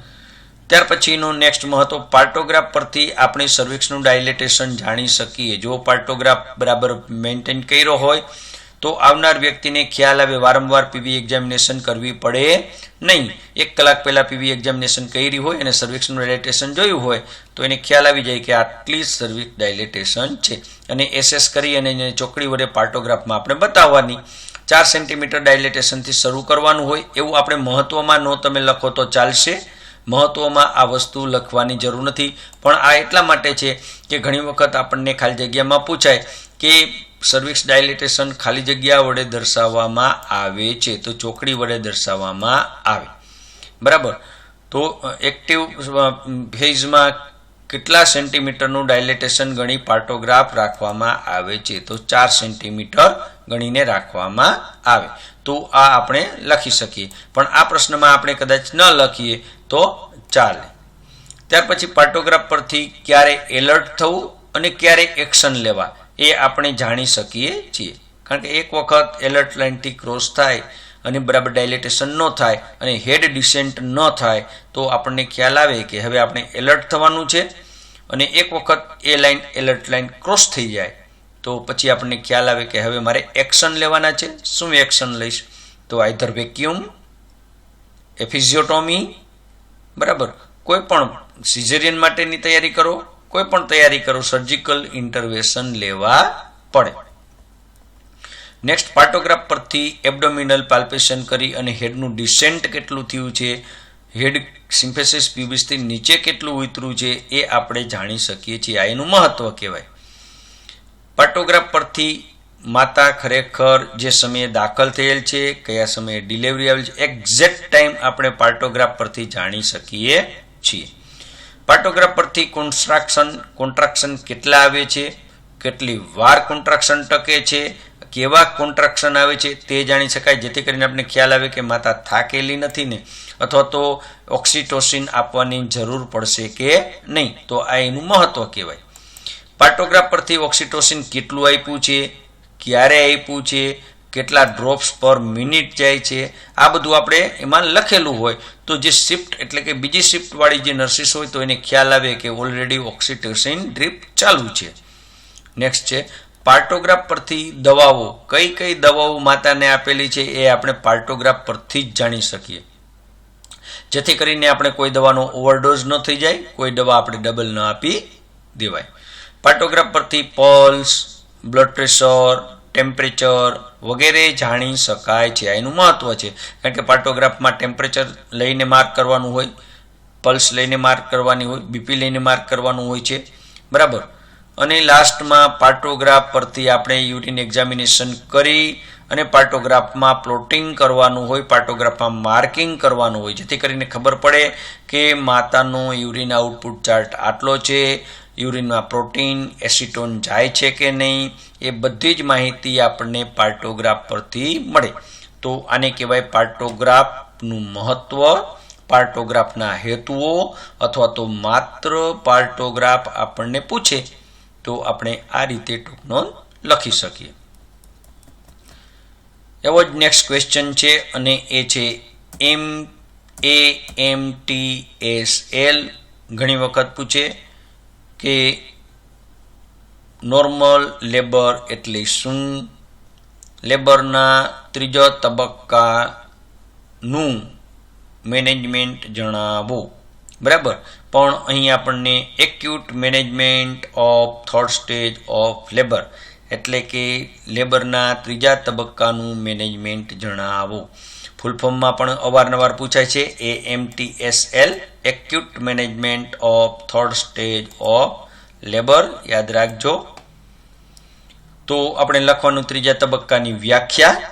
Speaker 1: ત્યાર પછીનું નેક્સ્ટ મહત્વ, પાર્ટોગ્રાફ પરથી આપણી સર્વિક્સનું ડાયલેટેશન જાણી શકીએ. જો પાર્ટોગ્રાફ બરાબર મેન્ટેન કર્યો હોય તો આવનાર વ્યક્તિને ખ્યાલ આવે, વારંવાર પીવી એક્ઝામિનેશન કરવી પડે નહીં. 1 કલાક પહેલાં પીવી એક્ઝામિનેશન કરી હોય અને સર્વિક્સનું ડાયલેટેશન જોયું હોય તો એને ખ્યાલ આવી જાય કે આટલી સર્વિક્સ ડાયલેટેશન છે, અને એસેસ કરી અને એને ચોકડી વડે પાર્ટોગ્રાફમાં આપણે બતાવવાની. 4 સેન્ટીમીટર ડાયલેટેશનથી શરૂ કરવાનું હોય એવું આપણે મહત્વમાં નો તમે લખો તો ચાલશે. મહત્વમાં આ વસ્તુ લખવાની જરૂર નથી, પણ આ એટલા માટે છે કે ઘણી વખત આપણને ખાલી જગ્યામાં પૂછાય કે સર્વિક્સ ડાયલેટેશન ખાલી જગ્યા વડે દર્શાવવામાં આવે છે, તો ચોકડી વડે દર્શાવવામાં આવે. બરાબર. તો એક્ટિવ ફેઝમાં કેટલા સેન્ટીમીટરનું ડાયલેટેશન ગણી પાર્ટોગ્રાફ રાખવામાં આવે છે, તો 4 સેન્ટીમીટર ગણીને રાખવામાં આવે. તો આ આપણે લખી શકીએ, પણ આ પ્રશ્નમાં આપણે કદાચ ન લખીએ તો ચાલે. ત્યાર પછી પાર્ટોગ્રાફ પરથી ક્યારે એલર્ટ થવું અને ક્યારે એક્શન લેવા એ આપણે જાણી શકીએ છીએ. કારણ કે એક વખત એલર્ટ લાઇનથી ક્રોસ થાય અને બરાબર ડાયલેટેશન ન થાય અને હેડ ડિસેન્ટ ન થાય તો આપણને ખ્યાલ આવે કે હવે આપણે એલર્ટ થવાનું છે, અને એક વખત એ લાઇન એલર્ટ લાઇન ક્રોસ થઈ જાય તો પછી આપણને ખ્યાલ આવે કે હવે મારે એક્શન લેવાના છે. શું એક્શન લઈશ? તો આઈધર વેક્યુમ, એફિઝિયોટોમી, બરાબર, કોઈ પણ સિઝેરિયન માટેની તૈયારી કરો, કોઈ પણ તૈયારી કરો, સર્જિકલ ઇન્ટરવેન્શન લેવા પડે. નેક્સ્ટ, પાર્ટોગ્રાફ પરથી એબ્ડોમિનલ પાલ્પેશન કરી અને હેડનું ડિસેન્ટ કેટલું થયું છે, હેડ સિમ્ફેસિસ પ્યુબિસથી નીચે કેટલું ઉતર્યું છે એ આપણે જાણી શકીએ છીએ. આ એનું મહત્વ કહેવાય. પાર્ટોગ્રાફ પરથી માતા ખરેખર જે સમયે દાખલ થયેલ છે, કયા સમયે ડિલિવરી આવેલ છે, એક્ઝેક્ટ ટાઈમ આપણે પાર્ટોગ્રાફ પરથી જાણી શકીએ છીએ. પાર્ટોગ્રાફ પરથી કોન્ટ્રાક્શન કેટલા આવે છે, કેટલી વાર કોન્ટ્રાક્શન ટકે છે, કેવા કોન્ટ્રાક્શન આવે છે તે જાણી શકાય, જેથી કરીને આપણે ખ્યાલ આવે કે માતા થાકેલી નથી ને, અથવા તો ઓક્સિટોસિન આપવાની જરૂર પડશે કે નહીં. તો આ એનું મહત્વ કહેવાય. પાર્ટોગ્રાફ પરથી ઓક્સિટોસિન કેટલું આપ્યું છે, ક્યારે આપ્યું છે, કેટલા ડ્રોપ્સ પર મિનિટ જાય છે, આ બધું આપણે એમાં લખેલું હોય તો જે શિફ્ટ એટલે કે બીજી શિફ્ટવાળી જે નર્સિસ હોય તો એને ખ્યાલ આવે કે ઓલરેડી ઓક્સિટોસિન ડ્રીપ ચાલુ છે. નેક્સ્ટ છે પાર્ટોગ્રાફ પરથી દવાઓ, કઈ કઈ દવાઓ માતાને આપેલી છે એ આપણે પાર્ટોગ્રાફ પરથી જ જાણી શકીએ, જેથી કરીને આપણે કોઈ દવાનો ઓવરડોઝ ન થઈ જાય, કોઈ દવા આપણે ડબલ ન આપી દેવાય. પાર્ટોગ્રાફ પરથી પલ્સ, બ્લડ પ્રેશર, ટેમ્પરેચર વગેરે જાણી શકાય છે. આ એનું મહત્વ છે, કારણ કે પાર્ટોગ્રાફમાં ટેમ્પરેચર લઈને માર્ક કરવાનું હોય, પલ્સ લઈને માર્ક કરવાની હોય, બીપી લઈને માર્ક કરવાનું હોય છે. બરાબર. અને લાસ્ટમાં પાર્ટોગ્રાફ પરથી આપણે યુરિન એક્ઝામિનેશન કરી અને પાર્ટોગ્રાફમાં પ્લોટિંગ કરવાનું હોય, પાર્ટોગ્રાફમાં માર્કિંગ કરવાનું હોય, જેથી કરીને ખબર પડે કે માતાનો યુરિન આઉટપુટ ચાર્ટ આટલો છે, યુરિનમાં પ્રોટીન, એસિટોન જાય છે કે નહીં, એ બધી જ માહિતી આપણને પાર્ટોગ્રાફ પરથી મળે. તો આને કહેવાય પાર્ટોગ્રાફનું મહત્વ, પાર્ટોગ્રાફના હેતુઓ, અથવા તો માત્ર પાર્ટોગ્રાફ આપણને પૂછે તો આપણે આ રીતે ટૂંકનોંધ લખી શકીએ. એવો જ નેક્સ્ટ ક્વેશ્ચન છે, અને એ છે AMTSL. ઘણી વખત પૂછે કે નોર્મલ લેબર એટલે શું, લેબરના ત્રીજા તબક્કાનું મેનેજમેન્ટ જણાવો. બરાબર. પણ અહીં આપણને acute management of third stage of labour એટલે કે લેબરના ત્રીજા તબક્કાનું મેનેજમેન્ટ જણાવો. ફૂલ ફોર્મમાં પણ અવારનવાર પૂછાય છે, AMTSL, acute management of third stage of labour, યાદ રાખજો. તો આપણે લખવાનું ત્રીજા તબક્કાની વ્યાખ્યા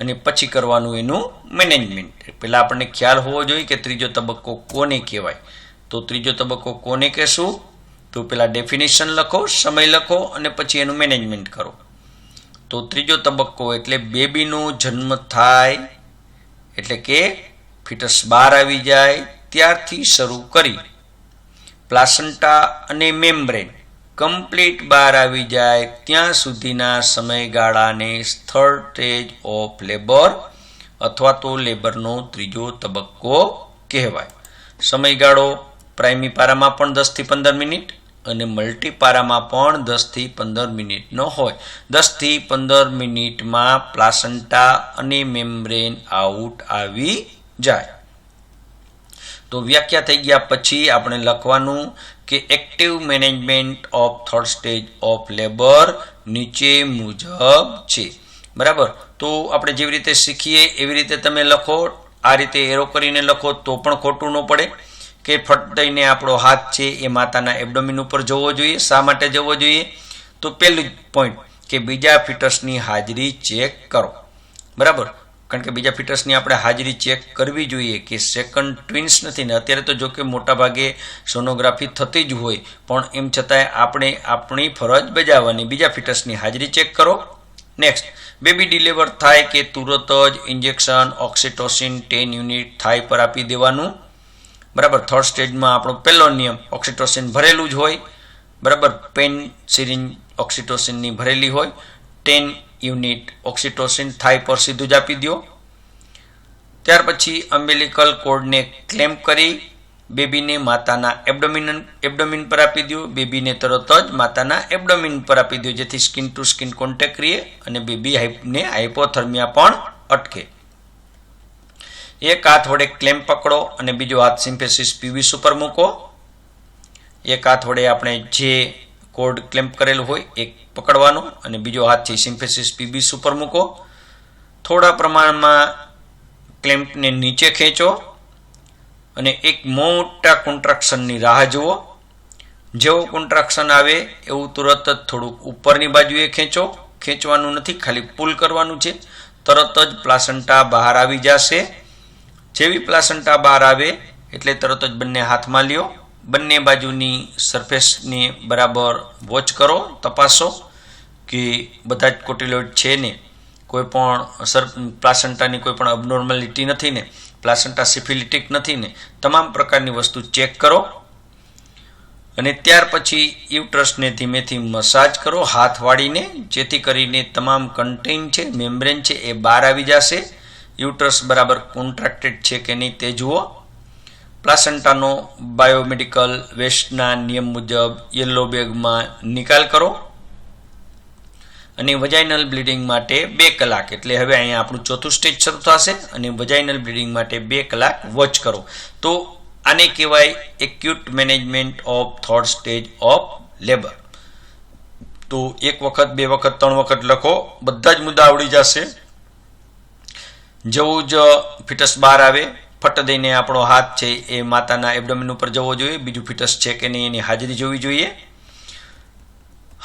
Speaker 1: અને પછી કરવાનું એનું મેનેજમેન્ટ. પહેલાં આપણને ખ્યાલ હોવો જોઈએ કે ત્રીજો તબક્કો કોને કહેવાય. તો ત્રીજો તબક્કો કોને કહેશું? તો પહેલાં ડેફિનેશન લખો, સમય લખો અને પછી એનું મેનેજમેન્ટ કરો. તો ત્રીજો તબક્કો એટલે બેબીનો જન્મ થાય એટલે કે ફિટસ બહાર આવી જાય ત્યારથી શરૂ કરી પ્લાસન્ટા અને મેમ્બ્રેન કમ્પ્લીટ બહાર આવી જાય ત્યાં સુધીના સમયગાળાને થર્ડ સ્ટેજ ઓફ લેબર અથવા તો લેબરનો ત્રીજો તબક્કો કહેવાય. સમયગાળો પ્રાઇમરી પારામાં પણ 10 થી 15 મિનિટ અને મલ્ટી પારામાં પણ 10 થી 15 મિનિટનો હોય. 10 થી 15 મિનિટમાં પ્લાસન્ટા અને મેમ્બ્રેન આઉટ આવી જાય. તો વ્યાખ્યા થઈ ગયા પછી આપણે લખવાનું કે active management of third stage of labour નીચે મુજબ છે. બરાબર. તો આપણે જેવી રીતે શીખીએ એવી રીતે તમે લખો. આ રીતે એરો કરીને લખો તો પણ ખોટું ન પડે કે ફટ દઈને આપણો હાથ છે એ માતાના એબડોમિન ઉપર જવો જોઈએ. શા માટે જવો જોઈએ? તો પહેલું પોઈન્ટ કે બીજા ફિટસની હાજરી ચેક કરો. બરાબર. કારણ કે બીજા ફિટસની આપણે હાજરી ચેક કરવી જોઈએ કે સેકન્ડ ટ્વિન્સ નથી ને. અત્યારે તો જો કે મોટાભાગે સોનોગ્રાફી થતી જ હોય, પણ એમ છતાંય આપણે આપણી ફરજ બજાવવાની. બીજા ફિટસની હાજરી ચેક કરો. નેક્સ્ટ, બેબી ડિલિવર થાય કે તુરત જ ઇન્જેક્શન ઓક્સિટોસિન 10 યુનિટ થાય પર આપી દેવાનું. બરાબર. થર્ડ સ્ટેજમાં આપણો પહેલો નિયમ ઓક્સિટોસિન ભરેલું જ હોય. બરાબર. પેન સિરિંજ ઓક્સિટોસિનની ભરેલી હોય. 10 યુનિટ ઓક્સિટોસિન થાય પર સીધું જ આપી દો. ત્યાર પછી અમ્બિલિકલ કોર્ડને ક્લેમ્પ કરી બેબીને માતાના એબડોમિન પર આપી દો. બેબીને તરત જ માતાના એબડોમિન પર આપી દો જેથી સ્કિન ટુ સ્કિન કોન્ટેક્ટ રહે અને બેબીને હાઇપોથર્મિયા પણ અટકે. એક હાથ વડે ક્લેમ્પ પકડો અને બીજો હાથ સિમ્ફેસિસ પીવીસ ઉપર મૂકો. એક હાથ વડે આપણે જે કોર્ડ ક્લેમ્પ કરેલું હોય એ પકડવાનો અને બીજો હાથ છે સિમ્ફેસિસ પીવીસ ઉપર મૂકો. થોડા પ્રમાણમાં ક્લેમ્પને નીચે ખેંચો અને એક મોટા કોન્ટ્રાક્શનની રાહ જુઓ. જેવો કોન્ટ્રાક્શન આવે એવું તુરત જ થોડુંક ઉપરની બાજુએ ખેંચો. ખેંચવાનું નથી, ખાલી પુલ કરવાનું છે. તરત જ પ્લાસન્ટા બહાર આવી જશે. જેવી પ્લાસન્ટા બહાર આવે એટલે તરત જ બંને હાથમાં લ્યો. બંને બાજુની સરફેસને બરાબર વોચ કરો, તપાસો કે બધા જ કોટિલોઇડ છે ને, કોઈ પણ પ્લાસન્ટાની કોઈ પણ અબનોર્માલિટી નથી ને, પ્લાસન્ટા સિફિલિટિક નથી ને, તમામ પ્રકારની વસ્તુ ચેક કરો. અને ત્યાર પછી યુટ્રસને ધીમેથી મસાજ કરો હાથ વાળીને, જેથી કરીને તમામ કન્ટેન છે, મેમ્બ્રેન છે એ બહાર આવી જશે. યુટ્રસ બરાબર કોન્ટ્રાક્ટેડ છે કે નહીં તે જુઓ. પ્લાસન્ટાનો બાયોમેડિકલ વેસ્ટના નિયમ મુજબ યલો બેગમાં નિકાલ કરો. અને વજાઇનલ બ્લીડિંગ માટે 2 કલાક એટલે હવે અહીંયા આપણું ચોથું સ્ટેજ શરૂ થશે અને વજાઇનલ બ્લીડિંગ માટે 2 કલાક વોચ કરો. તો આને કહેવાય acute management of third stage of labour. તો 1 વખત 2 વખત 3 વખત લખો, બધા જ મુદ્દા આવડી જશે. જેવું જ ફિટસ બહાર આવે ફટ દઈને આપણો હાથ છે એ માતાના એબડોમિન ઉપર જવો જોઈએ. બીજું ફિટસ છે કે નહીં એની હાજરી જોવી જોઈએ.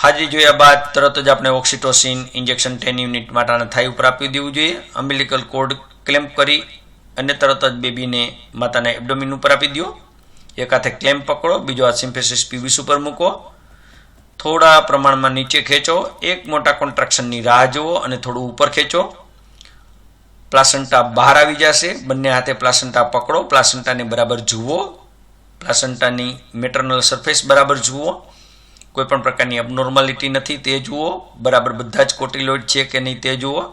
Speaker 1: હાજરી જોયા બાદ તરત જ આપણે ઓક્સિટોસિન ઇન્જેક્શન 10 યુનિટ માતાના થાઈ ઉપર આપી દેવું જોઈએ. અમ્બિલિકલ કોર્ડ ક્લેમ્પ કરી અને તરત જ બેબીને માતાના એબડોમિન ઉપર આપી દો. એક હાથે ક્લેમ્પ પકડો, બીજો હાથ સિમ્ફેસિસ પીવીસ ઉપર મૂકો. થોડા પ્રમાણમાં નીચે ખેંચો. એક મોટા કોન્ટ્રાક્શનની રાહ જુઓ અને થોડું ઉપર ખેંચો. પ્લાસન્ટા બહાર આવી જશે. બંને હાથે પ્લાસન્ટા પકડો. પ્લાસન્ટાને બરાબર જુઓ. પ્લાસન્ટાની મેટર્નલ સરફેસ બરાબર જુઓ. કોઈ પણ પ્રકારની અબનોર્માલિટી નથી તે જુઓ. બરાબર બધા જ કોટિલોઇડ છે કે નહીં તે જુઓ.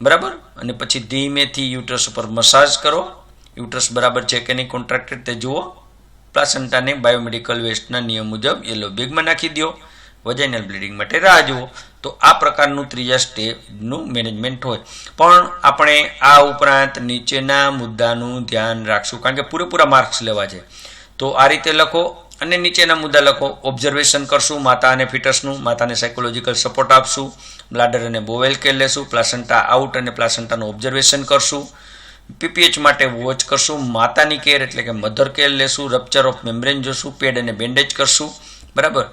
Speaker 1: બરાબર. અને પછી ધીમેથી યુટ્રસ ઉપર મસાજ કરો. યુટ્રસ બરાબર છે કે નહીં કોન્ટ્રાક્ટેડ તે જુઓ. પ્લાસન્ટાને બાયોમેડિકલ વેસ્ટના નિયમ મુજબ યલો બેગમાં નાખી દો. વજાઇનલ બ્લીડિંગ માટે રાહ જુઓ. તો આ પ્રકારનું ત્રીજા સ્ટેજનું મેનેજમેન્ટ હોય. પણ આપણે આ ઉપરાંત નીચેના મુદ્દાનું ધ્યાન રાખશું કારણ કે પૂરેપૂરા માર્ક્સ લેવા છે. તો આ રીતે લખો અને નીચેના મુદ્દા લખો. ઓબ્ઝર્વેશન કરશું માતા અને ફિટસનું, માતાને સાયકોલોજીકલ સપોર્ટ આપશું, બ્લાડર અને બોવેલ કેર લેશું, પ્લાસન્ટા આઉટ અને પ્લાસન્ટાનું ઓબ્ઝર્વેશન કરશું, પીપીએચ માટે વોચ કરશું, માતાની કેર એટલે કે મધર કેર લેશું, રપ્ચર ઓફ મેમ્બ્રેન જોશું, પેડ અને બેન્ડેજ કરશું. બરાબર,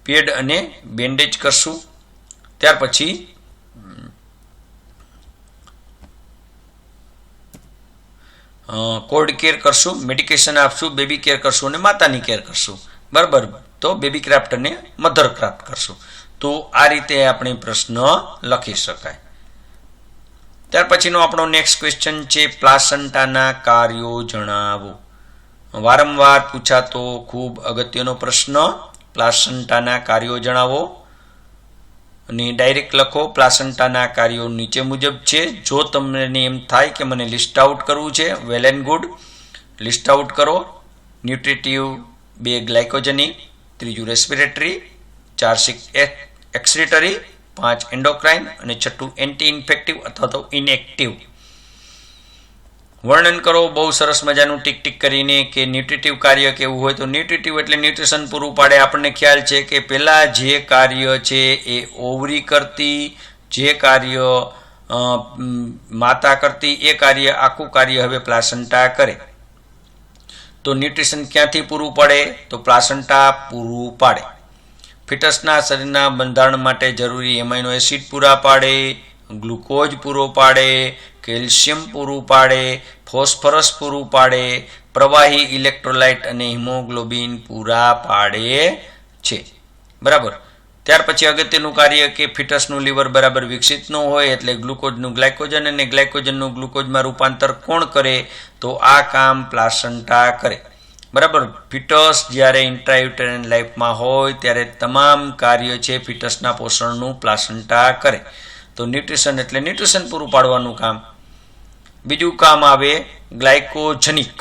Speaker 1: પેડ અને બેન્ડેજ કરશું. ત્યાર પછી કોલ્ડ કેર કરશું, મેડિકેશન આપશું, બેબી કેર કરશું અને માતાની કેર કરશું. બરાબર, તો બેબી ક્રાફ્ટ અને મધર ક્રાફ્ટ કરશું. તો આ રીતે આપણે પ્રશ્ન લખી શકાય. ત્યાર પછીનો આપણો નેક્સ્ટ ક્વેશ્ચન છે પ્લાસન્ટાના કાર્યો જણાવો. વારંવાર પૂછાતો ખૂબ અગત્યનો પ્રશ્ન, પ્લાસન્ટાના કાર્યો જણાવો. અને ડાયરેક્ટ લખો પ્લાસન્ટાના કાર્યો નીચે મુજબ છે. જો તમને એમ થાય કે મને લિસ્ટ આઉટ કરવું છે, well and good, list out કરો. ન્યુટ્રિટિવ, 2 ગ્લાયકોજેનિક, 3 રેસ્પિરેટરી, 4 એક્સક્રીટરી, 5 એન્ડોક્રાઇન અને 6 એન્ટી ઇન્ફેક્ટિવ અથવા તો ઇનએક્ટિવ. વર્ણન કરો બહુ સરસ મજાનું ટીક ટીક કરીને કે ન્યુટ્રિટિવ કાર્ય કેવું હોય. તો ન્યુટ્રિટિવ એટલે ન્યુટ્રિશન પૂરું પાડે. આપણને ખ્યાલ છે કે પહેલા જે કાર્ય છે એ ઓવરી કરતી, જે કાર્ય માતા કરતી એ કાર્ય, આખું કાર્ય હવે પ્લાસન્ટા કરે. તો ન્યુટ્રિશન ક્યાંથી પૂરું પાડે? તો પ્લાસન્ટા પૂરું પાડે. ફિટસના શરીરના બંધારણ માટે જરૂરી એમાઇનો એસિડ પૂરા પાડે, ગ્લુકોઝ પૂરો પાડે, કેલ્શિયમ પૂરું પાડે, ફોસ્ફરસ પૂરું પાડે, પ્રવાહી ઇલેક્ટ્રોલાઇટ અને હિમોગ્લોબિન પૂરા પાડે છે. બરાબર. ત્યાર પછી અગત્યનું કાર્ય કે ફિટસનું લીવર બરાબર વિકસિત ન હોય એટલે ગ્લુકોઝનું ગ્લાયકોજન અને ગ્લાયકોજનનું ગ્લુકોઝમાં રૂપાંતર કોણ કરે? તો આ કામ પ્લાસન્ટા કરે. બરાબર. ફિટસ જ્યારે ઇન્ટ્રાયુટેરિન લાઈફમાં હોય ત્યારે તમામ કાર્ય છે ફિટસના પોષણનું પ્લાસન્ટા કરે. તો ન્યુટ્રિશન એટલે ન્યુટ્રિશન પૂરું પાડવાનું કામ. બીજું કામ આવે ગ્લાયકોજનિક.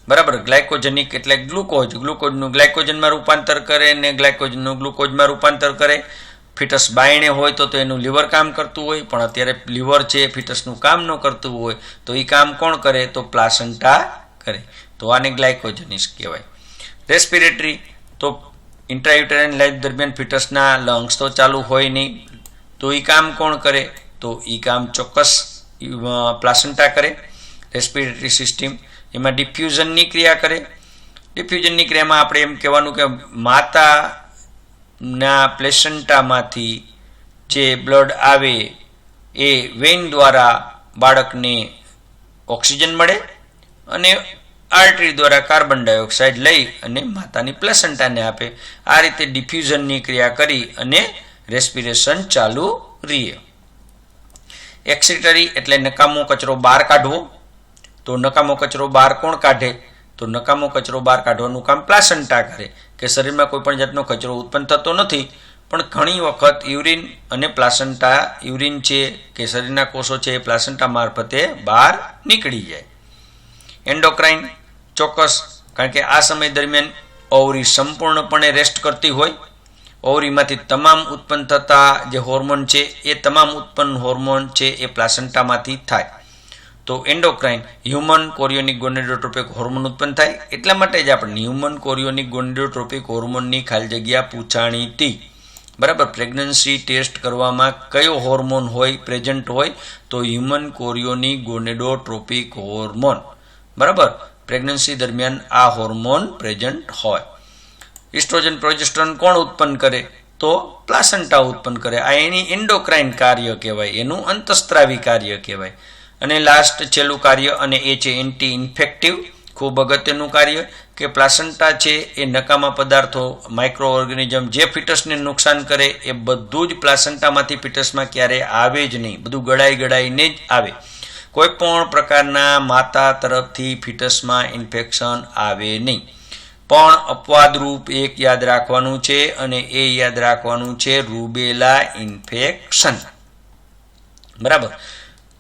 Speaker 1: બરાબર, ગ્લાયકોજનિક એટલે ગ્લુકોઝ, ગ્લુકોઝનું ગ્લાયકોજનમાં રૂપાંતર કરે અને ગ્લાયકોજનનું ગ્લુકોઝમાં રૂપાંતર કરે. ફિટસ બાયણે હોય તો એનું લીવર કામ કરતું હોય, પણ અત્યારે લીવર છે ફિટસનું કામ ન કરતું હોય તો એ કામ કોણ કરે? તો પ્લાસન્ટા કરે. તો આને ગ્લાયકોજનિસ કહેવાય. રેસ્પિરેટરી, તો ઇન્ટ્રાયુટેરિન લાઈફ દરમિયાન ફિટસના લંગ્સ તો ચાલુ હોય નહીં, તો એ કામ કોણ કરે? તો એ કામ ચોક્કસ પ્લાસન્ટા કરે. રેસ્પિરેટરી સિસ્ટમ એમાં ડિફ્યુઝનની ક્રિયા કરે. ડિફ્યુઝનની ક્રિયામાં આપણે એમ કહેવાનું કે માતાના પ્લેસન્ટામાંથી જે બ્લડ આવે એ વેઇન દ્વારા બાળકને ઓક્સિજન મળે અને આર્ટરી દ્વારા કાર્બન ડાયોક્સાઇડ લઈ અને માતાની પ્લેસન્ટાને આપે. આ રીતે ડિફ્યુઝનની ક્રિયા કરી અને રેસ્પિરેશન ચાલુ રહે. એક્સક્રીટરી એટલે નકામો કચરો બહાર કાઢવો. તો નકામો કચરો બહાર કોણ કાઢે? તો નકામો કચરો બહાર કાઢવાનું કામ પ્લાસન્ટા કરે. કે શરીરમાં કોઈ પણ જાતનો કચરો ઉત્પન્ન થતો નથી, પણ ઘણી વખત યુરિન અને પ્લાસન્ટા, યુરિન છે કે શરીરના કોષો છે એ પ્લાસન્ટા મારફતે બહાર નીકળી જાય. એન્ડોક્રાઇન, ચોક્કસ, કારણ કે આ સમય દરમિયાન ઓવરી સંપૂર્ણપણે રેસ્ટ કરતી હોય. ઓવરીમાંથી તમામ ઉત્પન્ન થતા જે હોર્મોન છે એ તમામ ઉત્પન્ન હોર્મોન છે એ પ્લાસન્ટામાંથી થાય. તો એન્ડોક્રાઇન હ્યુમન કોરિયોનિક ગોનેડોટ્રોપિક હોર્મોન ઉત્પન્ન થાય. એટલા માટે જ આપણે હ્યુમન કોરિયોનિક ગોનેડોટ્રોપિક હોર્મોનની ખાલી જગ્યા પૂછાણી હતી. બરાબર. પ્રેગ્નન્સી ટેસ્ટ કરવામાં કયો હોર્મોન હોય પ્રેઝન્ટ હોય? તો હ્યુમન કોરિયોનિક ગોનેડોટ્રોપિક હોર્મોન. બરાબર. પ્રેગ્નન્સી દરમિયાન આ હોર્મોન પ્રેઝન્ટ હોય. ઇસ્ટ્રોજન પ્રોજેસ્ટેરોન કોણ ઉત્પન્ન કરે? તો પ્લાસન્ટા ઉત્પન્ન કરે. આ એની એન્ડોક્રાઇન કાર્ય કહેવાય, એનું અંતસ્ત્રાવી કાર્ય કહેવાય. અને લાસ્ટ છેલ્લું કાર્ય અને એ છે એન્ટી ઇન્ફેક્ટિવ. ખૂબ અગત્યનું કાર્ય કે પ્લાસન્ટા છે એ નકામા પદાર્થો, માઇક્રો ઓર્ગેનિઝમ જે ફિટસને નુકસાન કરે એ બધું જ પ્લાસન્ટામાંથી ફિટસમાં ક્યારેય આવે જ નહીં. બધું ગળાઈને જ આવે. કોઈ પણ પ્રકારના માતા તરફથી ફિટસમાં ઇન્ફેક્શન આવે નહીં. પણ અપવાદરૂપ એક યાદ રાખવાનું છે અને એ યાદ રાખવાનું છે રૂબેલા ઇન્ફેક્શન. બરાબર.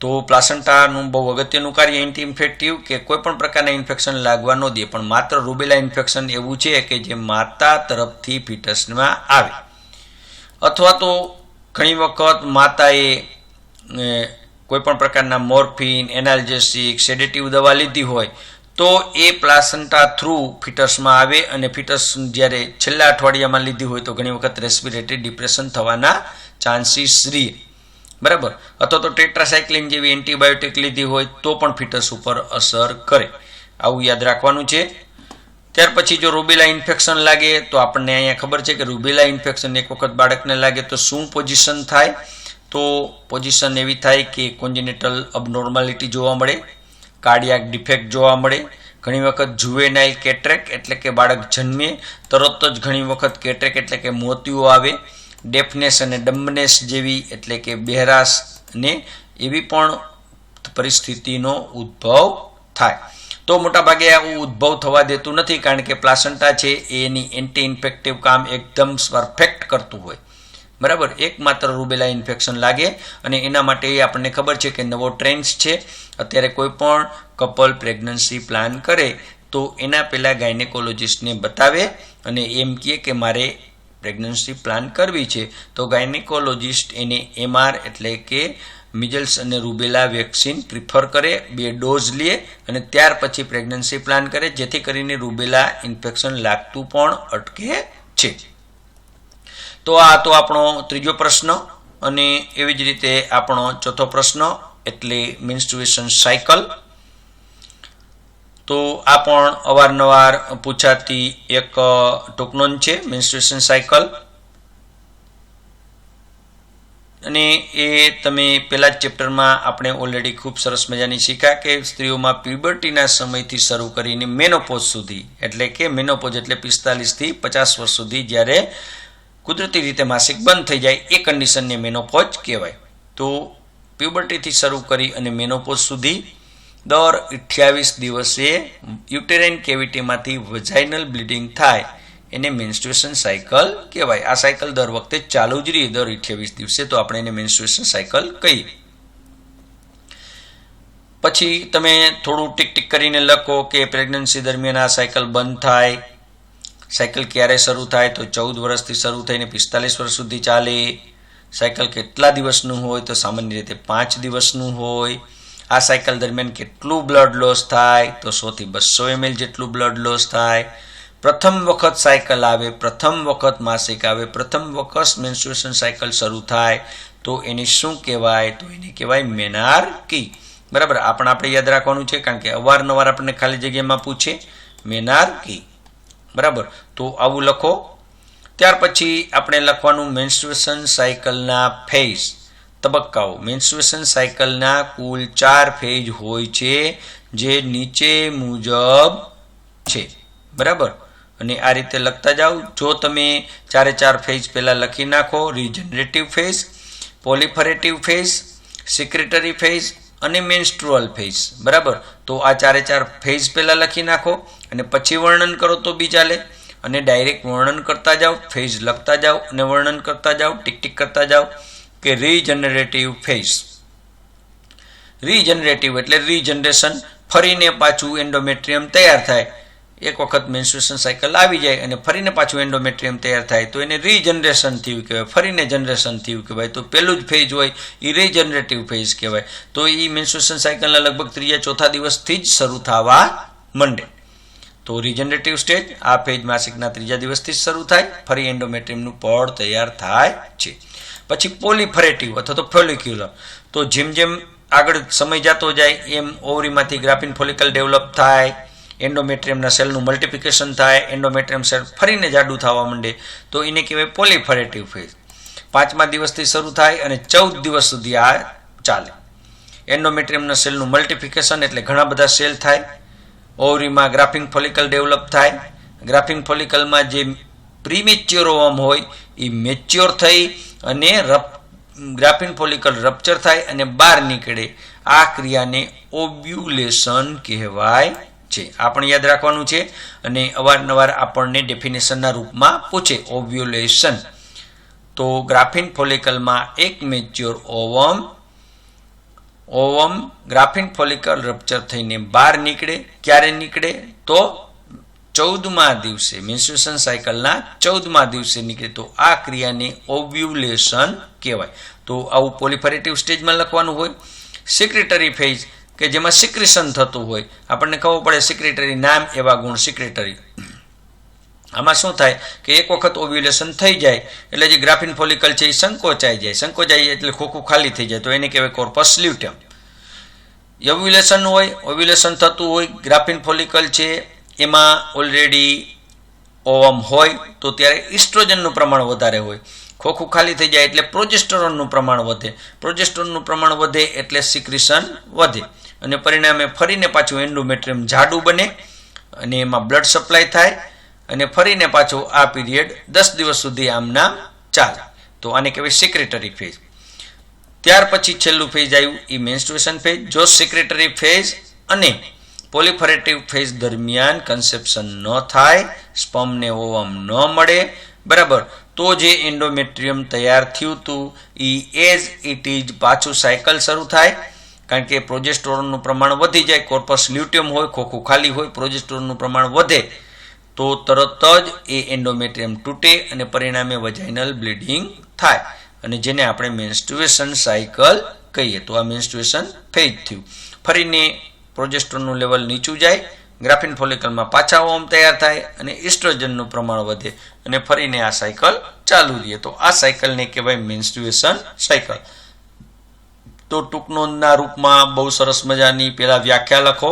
Speaker 1: તો પ્લાસન્ટાનું બહુ અગત્યનું કાર્ય એન્ટી ઇન્ફેક્ટિવ કે કોઈ પણ પ્રકારના ઇન્ફેક્શન લાગવા ન દે. પણ માત્ર રૂબેલા ઇન્ફેક્શન એવું છે કે જે માતા તરફથી ફિટસમાં આવે, અથવા તો ઘણી વખત માતાએ કોઈ પણ પ્રકારના મોર્ફિન, એનાલ્જેસિક, સેડેટિવ દવા લીધી હોય તો એ પ્લાસન્ટા થ્રુ ફિટસમાં આવે અને ફિટસ જ્યારે છેલ્લા અઠવાડિયામાં લીધી હોય તો ઘણી વખત રેસ્પિરેટરી ડિપ્રેશન થવાના ચાન્સીસ રહે, બરાબર. અથવા તો ટેટ્રાસાયક્લિન જેવી એન્ટીબાયોટિક લીધી હોય તો પણ ફિટસ ઉપર અસર કરે. આવું યાદ રાખવાનું છે. ત્યાર પછી જો રૂબેલા ઇન્ફેક્શન લાગે તો આપણને અહીંયા ખબર છે કે રૂબેલા ઇન્ફેક્શન એક વખત બાળકને લાગે તો શું પોઝિશન થાય? તો પોઝિશન એવી થાય કે કોન્જેનિટલ અબનોર્માલિટી જોવા મળે, કાર્ડિયાક ડિફેક્ટ જોવા મળે, ઘણી વખત જુવેનાઇલ કેટ્રેક એટલે કે બાળક જન્મે તરત જ ઘણી વખત કેટ્રેક એટલે કે મોતિયો આવે, ડેફનેસ અને ડમ્બનેસ જેવી એટલે કે બહેરાશ ને એવી પણ પરિસ્થિતિનો ઉદ્ભવ થાય. તો મોટાભાગે આવું ઉદ્ભવ થવા દેતું નથી, કારણ કે પ્લાસન્ટા છે એની એન્ટી ઇન્ફેક્ટિવ કામ એકદમ પરફેક્ટ કરતું હોય, બરાબર. એકમાત્ર રૂબેલા ઇન્ફેક્શન લાગે અને એના માટે આપણને ખબર છે કે નવો ટ્રેન્ડ્સ છે. અત્યારે કોઈ પણ કપલ પ્રેગ્નન્સી પ્લાન કરે તો એના પહેલાં ગાયનેકોલોજિસ્ટને બતાવે અને એમ કહે કે મારે પ્રેગ્નન્સી પ્લાન કરવી છે, તો ગાયનેકોલોજિસ્ટ એને MR એટલે કે મિઝલ્સ અને રૂબેલા વેક્સિન પ્રિફર કરે, 2 ડોઝ લે અને ત્યાર પછી પ્રેગ્નન્સી પ્લાન કરે, જેથી કરીને રૂબેલા ઇન્ફેક્શન લાગતું પણ અટકે છે. તો આ તો આપણો ત્રીજો પ્રશ્ન. અને એવી જ રીતે આપણો ચોથો પ્રશ્ન એટલે મેન્સ્ટ્રુએશન સાયકલ. તો આ પણ અવારનવાર પૂછાતી એક ટોકનોન છે, મેન્સ્ટ્રુએશન સાયકલ. અને એ તમે પહેલા જ ચેપ્ટરમાં આપણે ઓલરેડી ખૂબ સરસ મજાની શીખ્યા કે સ્ત્રીઓમાં પ્યુબર્ટીના સમયથી શરૂ કરીને મેનોપોઝ સુધી, એટલે કે મેનોપોઝ એટલે 45 થી 50 વર્ષ સુધી જ્યારે કુદરતી રીતે માસિક બંધ થઈ જાય એ કન્ડિશનને મેનોપોઝ કહેવાય. તો પ્યુબર્ટીથી શરૂ કરી અને મેનોપોઝ સુધી દર 28 દિવસે યુટેરાઇન કેવિટીમાંથી વજાઇનલ બ્લીડિંગ થાય એને મેન્સ્ટ્રુએશન સાયકલ કહેવાય. આ સાયકલ દર વખતે ચાલુ જ રહી દર 28 દિવસે, તો આપણે એને મેન્સ્ટ્રુએશન સાયકલ કહીએ. પછી તમે થોડું ટીક ટીક કરીને લખો કે પ્રેગ્નન્સી દરમિયાન આ સાયકલ બંધ થાય. સાયકલ ક્યારે શરૂ થાય? તો 14 વર્ષથી શરૂ થઈને 45 વર્ષ સુધી ચાલે. સાયકલ કેટલા દિવસનું હોય? તો સામાન્ય રીતે 5 દિવસનું હોય. આ સાયકલ દરમિયાન કેટલું બ્લડ લોસ થાય? તો 100 થી 200 ml જેટલું બ્લડ લોસ થાય. પ્રથમ વખત સાયકલ આવે, પ્રથમ વખત માસિક આવે, પ્રથમ વખત મેન્સ્ટ્રુએશન સાયકલ શરૂ થાય તો એને શું કહેવાય? તો એને કહેવાય મેનાર્કી, બરાબર. આપણે યાદ રાખવાનું છે, કારણ કે અવારનવાર આપણને ખાલી જગ્યામાં પૂછે મેનાર્કી, બરાબર. તો આવું લખો. ત્યાર પછી આપણે લખવાનું મેન્સ્ટ્રુએશન સાયકલના ફેઝ, તબક્કાઓ. મેન્સ્ટ્રુએશન સાયકલના કુલ 4 ફેઝ હોય છે જે નીચે મુજબ છે, બરાબર. અને આ રીતે લખતા જાઓ. જો તમે 4 ફેઝ પહેલાં લખી નાખો, રિજનરેટિવ ફેઝ, પોલિફરેટિવ ફેઝ, સિક્રેટરી ફેઝ અને મેન્સ્ટ્રુઅલ ફેઝ, બરાબર. તો આ 4 ફેઝ પહેલાં લખી નાખો અને પછી વર્ણન કરો તો બી ચાલે. અને ડાયરેક્ટ વર્ણન કરતા જાઓ, ફેઝ લખતા જાઓ અને વર્ણન કરતા જાઓ, ટીક ટીક કરતા જાઓ. કે રીજનરેટિવ ફેઝ, રીજનરેટિવ એટલે રીજનરેશન, ફરીને પાછું એન્ડોમેટ્રિયમ તૈયાર થાય. એક વખત મેન્સ્ટ્રુએશન સાયકલ આવી જાય અને ફરીને પાછું એન્ડોમેટ્રિયમ તૈયાર થાય તો એને રીજનરેશન થયું કહેવાય, ફરીને જનરેશન થયું કહેવાય. તો પહેલું જ ફેઝ હોય એ રીજનરેટિવ ફેઝ કહેવાય. તો એ મેન્સ્ટ્રુએશન સાયકલના લગભગ 3-4 દિવસથી જ શરૂ થવા માંડે. તો રીજનરેટિવ સ્ટેજ આ ફેઝ માસિકના 3જા દિવસથી જ શરૂ થાય, ફરી એન્ડોમેટ્રિયમનું પડ તૈયાર થાય છે. પછી પોલિફરેટિવ અથવા તો ફોલિક્યુલર. તો જેમ જેમ આગળ સમય જતો જાય એમ ઓવરીમાંથી ગ્રાફિન ફોલિકલ ડેવલપ થાય, એન્ડોમેટ્રિયમના સેલનું મલ્ટિપ્લિકેશન થાય, એન્ડોમેટ્રિયમ સેલ ફરીને જાડું થવા માંડે તો એને કહેવાય પોલિફરેટિવ ફેઝ. 5મા દિવસથી શરૂ થાય અને 14 દિવસ સુધી આ ચાલે. એન્ડોમેટ્રિયમના સેલનું મલ્ટિપ્લિકેશન એટલે ઘણા બધા સેલ થાય. ઓવરીમાં ગ્રાફિન ફોલિકલ ડેવલપ થાય. ગ્રાફિન ફોલિકલમાં જે પ્રીમેચ્યોર ઓવમ હોય એ મેચ્યોર થઈ અને ગ્રાફિન ફોલિકલ રપ્ચર થાય અને બહાર નીકળે. આ ક્રિયાને ઓવ્યુલેશન કહેવાય છે. આ પણ યાદ રાખવાનું છે અને અવારનવાર આપણને ડેફિનેશનના રૂપમાં પૂછે ઓવ્યુલેશન. તો ગ્રાફિન ફોલિકલમાં એક મેચ્યોર ઓવમ ગ્રાફિન ફોલિકલ રપ્ચર થઈને બહાર નીકળે. ક્યારે નીકળે? તો 14મા દિવસે, મેન્સ્ટ્રુએશન સાયકલના 14મા દિવસે નીકળે. તો આ ક્રિયાને ઓવ્યુલેશન કહેવાય. તો આવું પોલિફરેટિવ સ્ટેજમાં લખવાનું હોય. સિક્રેટરી ફેઝ કે જેમાં સિક્રેશન થતું હોય, આપણને ખબર પડે સિક્રેટરી નામ એવા ગુણ સિક્રેટરી. આમાં શું થાય કે એક વખત ઓવ્યુલેશન થઈ જાય એટલે જે ગ્રાફિન ફોલિકલ છે એ સંકોચાઈ જાય, સંકોચાઈ એટલે ખોખું ખાલી થઈ જાય, તો એને કહેવાય કોર્પસ લ્યુટિયમ. ઓવ્યુલેશન હોય, ઓવ્યુલેશન થતું હોય, ગ્રાફિન ફોલિકલ છે એમાં ઓલરેડી ઓવમ હોય તો ત્યારે ઇસ્ટ્રોજનનું પ્રમાણ વધારે હોય. ખોખું ખાલી થઈ જાય એટલે પ્રોજેસ્ટેરોનનું પ્રમાણ વધે, પ્રોજેસ્ટેરોનનું પ્રમાણ વધે એટલે સિક્રેશન વધે અને પરિણામે ફરીને પાછું એન્ડોમેટ્રિયમ જાડું બને અને એમાં બ્લડ સપ્લાય થાય અને ફરીને પાછું આ પીરિયડ 10 દિવસ સુધી આમ નામ ચાલે, તો આને કહેવાય સિક્રેટરી ફેઝ. ત્યાર પછી છેલ્લું ફેઝ આવ્યું એ મેન્સ્ટ્રુએશન ફેઝ. જો સિક્રેટરી ફેઝ અને પોલિફરેટિવ ફેઝ દરમિયાન કન્સેપ્શન ન થાય, સ્પર્મને ઓવમ ન મળે, બરાબર, તો જે એન્ડોમેટ્રિયમ તૈયાર થયું હતું એ એઝ ઇટ ઇઝ પાછું સાયકલ શરૂ થાય, કારણ કે પ્રોજેસ્ટેરોનનું પ્રમાણ વધી જાય, કોર્પસ લ્યુટિયમ હોય, ખોખું ખાલી હોય, પ્રોજેસ્ટેરોનનું પ્રમાણ વધે તો તરત જ એ એન્ડોમેટ્રિયમ તૂટે અને પરિણામે વજાઇનલ બ્લીડિંગ થાય અને જેને આપણે મેન્સ્ટ્રુએશન સાયકલ કહીએ. તો આ મેન્સ્ટ્રુએશન ફેઝ થયું. ફરીને પ્રોજેસ્ટેરોનનું લેવલ નીચું જાય, ગ્રાફિન ફોલિકલમાં પાછા ઓવમ તૈયાર થાય અને ઇસ્ટ્રોજનનું પ્રમાણ વધે અને ફરીને આ સાયકલ ચાલુ રહે. તો આ સાયકલને કહેવાય મેન્સ્ટ્રુએશન સાયકલ. તો ટૂંક નોંધના રૂપમાં બહુ સરસ મજાની પહેલા વ્યાખ્યા લખો,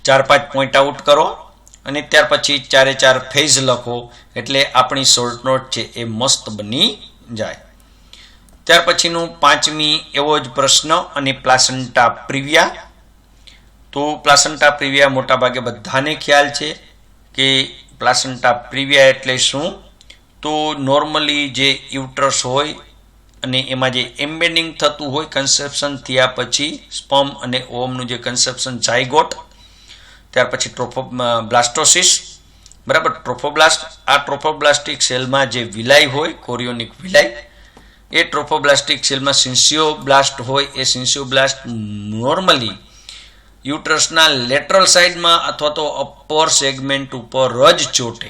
Speaker 1: 4-5 પોઈન્ટ આઉટ કરો અને ત્યાર પછી 4 ફેઝ લખો એટલે આપણી શોર્ટ નોટ છે એ મસ્ત બની જાય. ત્યાર પછીનું 5મી એવો જ પ્રશ્ન અને પ્લાસન્ટા પ્રિવિયા. તો પ્લાસન્ટા પ્રિવિયા મોટાભાગે બધાને ખ્યાલ છે કે પ્લાસન્ટા પ્રિવિયા એટલે શું. તો નોર્મલી જે યુટ્રસ હોય અને એમાં જે એમ્બેડિંગ થતું હોય કન્સેપ્શન થયા પછી સ્પર્મ અને ઓવમનું જે કન્સેપ્શન ઝાયગોટ, ત્યાર પછી બ્લાસ્ટોસિસ, બરાબર, ટ્રોફોબ્લાસ્ટ. આ ટ્રોફોબ્લાસ્ટિક સેલમાં જે વિલાય હોય, કોરિયોનિક વિલાય, એ ટ્રોફોબ્લાસ્ટિક સેલમાં સિન્સિયોબ્લાસ્ટ હોય. એ સિન્સિયોબ્લાસ્ટ નોર્મલી યુટ્રસના લેટરલ સાઈડમાં અથવા તો અપર સેગમેન્ટ ઉપર જ ચોટે,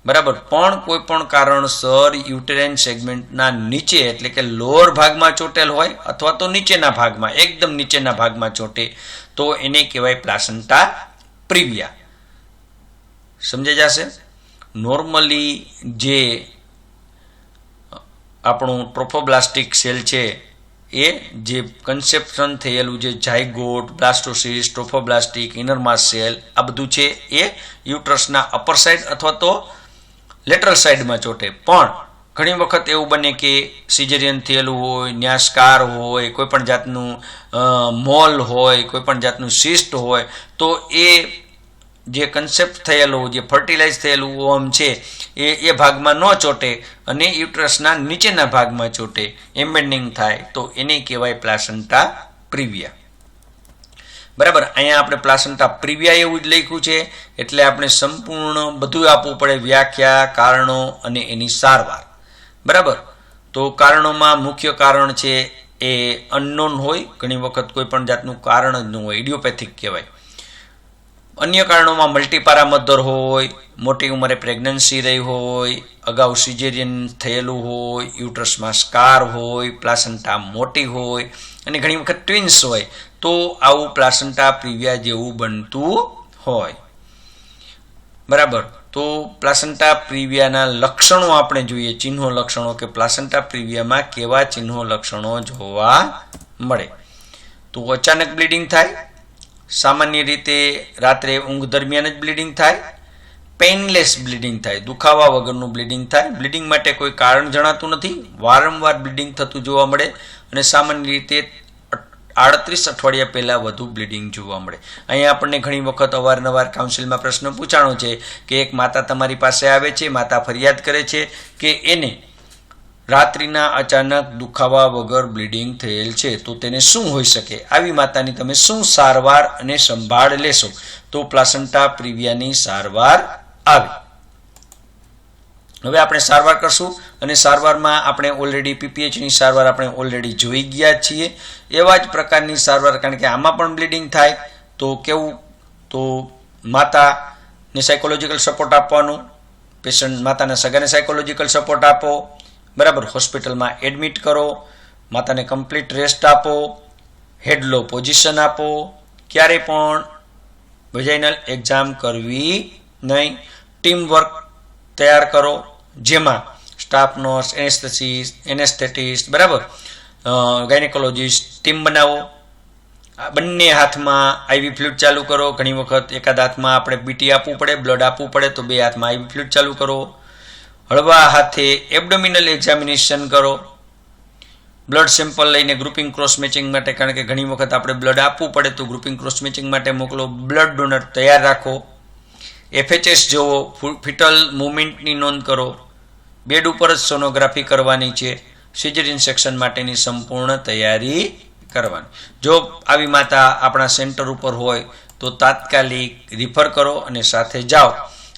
Speaker 1: બરાબર, પણ કોઈ પણ કારણસર યુટેરાઇન સેગમેન્ટના નીચે એટલે કે લોઅર ભાગમાં ચોટેલ હોય અથવા તો નીચેના ભાગમાં, એકદમ નીચેના ભાગમાં ચોટે તો એને કહેવાય પ્લાસન્ટા પ્રિવિયા. સમજાઈ જશે. નોર્મલી જે આપણું ટ્રોફોબ્લાસ્ટિક સેલ છે એ જે કન્સેપ્શન થયેલું જે ઝાયગોટ, બ્લાસ્ટોસિસ, ટ્રોફોબ્લાસ્ટિક, ઇનરમાસ સેલ આ બધું છે એ યુટ્રસના અપર સાઈડ અથવા તો લેટરલ સાઈડમાં ચોટે. પણ ઘણી વખત એવું બને કે સિઝેરિયન થયેલું હોય, ન્યાસ્કાર હોય, કોઈ પણ જાતનું મોલ હોય, કોઈ પણ જાતનું સિસ્ટ હોય તો એ જે કન્સેપ્ટ થયેલું, જે ફર્ટિલાઇઝ થયેલું ઓવમ છે એ ભાગમાં ન ચોટે અને યુટ્રસના નીચેના ભાગમાં ચોટે, એમ્બેન્ડિંગ થાય તો એને કહેવાય પ્લાસન્ટા પ્રિવિયા. બરાબર, અહીંયા આપણે પ્લાસન્ટા પ્રિવિયા એવું જ લખ્યું છે એટલે આપણે સંપૂર્ણ બધું આપવું પડે, વ્યાખ્યા, કારણો અને એની સારવાર. બરાબર, તો કારણોમાં મુખ્ય કારણ છે એ અનનોન હોય, ઘણી વખત કોઈ પણ જાતનું કારણ જ ન હોય, ઇડિયોપેથિક કહેવાય. અન્ય કારણોમાં મલ્ટીપારા મધર હોય, મોટી ઉંમરે પ્રેગ્નન્સી રહી હોય, અગાઉ સિઝેરિયન થયેલું હોય, યુટ્રસમાં સ્કાર હોય, પ્લાસન્ટા મોટી હોય અને ઘણી વખત ટ્વિન્સ હોય તો આવું પ્લાસન્ટા પ્રિવિયા જેવું બનતું હોય. બરાબર, તો પ્લાસન્ટા પ્રિવિયાના લક્ષણો આપણે જોઈએ, ચિહ્નો લક્ષણો કે પ્લાસન્ટા પ્રિવિયામાં કેવા ચિહ્નો લક્ષણો જોવા મળે. તો અચાનક બ્લીડિંગ થાય, સામાન્ય રીતે રાત્રે ઊંઘ દરમિયાન જ બ્લીડિંગ થાય, પેઇનલેસ બ્લીડિંગ થાય, દુખાવા વગરનું બ્લીડિંગ થાય, બ્લીડિંગ માટે કોઈ કારણ જણાતું નથી, વારંવાર બ્લીડિંગ થતું જોવા મળે અને સામાન્ય રીતે 38 અઠવાડિયા પહેલાં વધુ બ્લીડિંગ જોવા મળે. અહીંયા આપણને ઘણી વખત અવારનવાર કાઉન્સિલમાં પ્રશ્ન પૂછાણો છે કે એક માતા તમારી પાસે આવે છે, માતા ફરિયાદ કરે છે કે એને રાત્રિના અચાનક દુખાવા વગર બ્લીડિંગ થયેલ છે, તો તેને શું હોઈ શકે? આવી માતાની તમે શું સારવાર અને સંભાળ લેશો? તો પ્લાસન્ટા પ્રિવિયાની સારવાર આવે. હવે આપણે સારવાર કરશું અને સારવારમાં આપણે ઓલરેડી પીપીએચની સારવાર આપણે ઓલરેડી જોઈ ગયા છીએ. એવા જ પ્રકારની સારવાર, કારણ કે આમાં પણ બ્લીડિંગ થાય તો કેવું, તો માતાને સાયકોલોજીકલ સપોર્ટ આપવાનું, પેશન્ટ માતાના સગાને સાયકોલોજીકલ સપોર્ટ આપો, બરાબર, હોસ્પિટલમાં એડમિટ કરો, માતાને કમ્પ્લીટ રેસ્ટ આપો, હેડ લો પોઝિશન આપો. ક્યારે પણ વેજાઇનલ એક્ઝામ કરવી નહીં. ટીમ વર્ક તૈયાર કરો, જેમાં સ્ટાફ નર્સ, એનેસ્થેટિસ્ટ, બરાબર, ગાયનેકોલોજીસ્ટ ટીમ બનાવો. બંને હાથમાં આઈવી ફ્લુઇડ ચાલુ કરો. ઘણી વખત એકાદ હાથમાં આપણે બીટી આપવું પડે, બ્લડ આપવું પડે, તો બે હાથમાં આઈવી ફ્લુઇડ ચાલુ કરો. હળવા હાથે એબ્ડોમિનલ એક્ઝામિનેશન કરો. બ્લડ સેમ્પલ લઈને ગ્રુપિંગ ક્રોસ મેચિંગ માટે, કારણ કે ઘણી વખત આપણે બ્લડ આપવું પડે તો ગ્રુપિંગ ક્રોસ મેચિંગ માટે મોકલો. બ્લડ ડોનર તૈયાર રાખો. FHS જોવો, ફિટલ મુવમેન્ટની નોંધ કરો. બેડ ઉપર જ સોનોગ્રાફી કરવાની છે. સિઝેરિયન સેક્શન માટેની સંપૂર્ણ તૈયારી કરવાની. જો આવી માતા આપણા સેન્ટર ઉપર હોય તો તાત્કાલિક રિફર કરો અને સાથે જાઓ.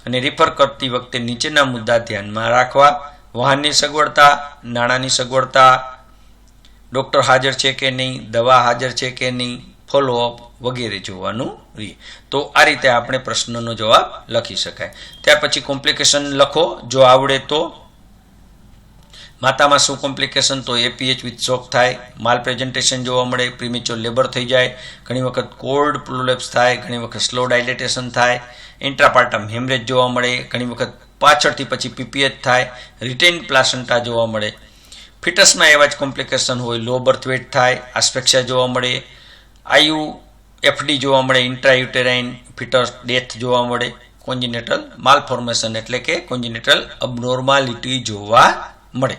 Speaker 1: અને રિફર કરતી વખતે નીચેના મુદ્દા ધ્યાનમાં રાખવા: વાહનની સગવડતા, નાણાંની સગવડતા, ડૉક્ટર હાજર છે કે નહીં, દવા હાજર છે કે નહીં, ફોલોઅપ વગેરે જોવાનું રહે. તો આ રીતે આપણે પ્રશ્નનો જવાબ લખી શકાય. ત્યાર પછી કોમ્પ્લિકેશન લખો જો આવડે તો. માતામાં શું કોમ્પ્લિકેશન? તો APH વિથ શોક થાય, માલ પ્રેઝન્ટેશન જોવા મળે, પ્રીમેચ્યોર લેબર થઈ જાય, ઘણી વખત કોલ્ડ પ્રોલેપ્સ થાય, ઘણી વખત સ્લો ડાયલેટેશન થાય, ઇન્ટ્રાપાર્ટમ હેમરેજ જોવા મળે, ઘણી વખત પાછળથી પછી PPH થાય, રિટેન પ્લાસન્ટા જોવા મળે. ફિટસમાં એવા જ કોમ્પ્લિકેશન હોય, લો બર્થ વેટ થાય, આસ્ફેક્સિયા જોવા મળે, IUFD જોવા મળે, ઇન્ટ્રાયુટેરાઇન ફિટસ ડેથ જોવા મળે, કોન્જિનેટલ માલફોર્મેશન એટલે કે કોન્જિનેટલ અબનોર્માલિટી જોવા મળે.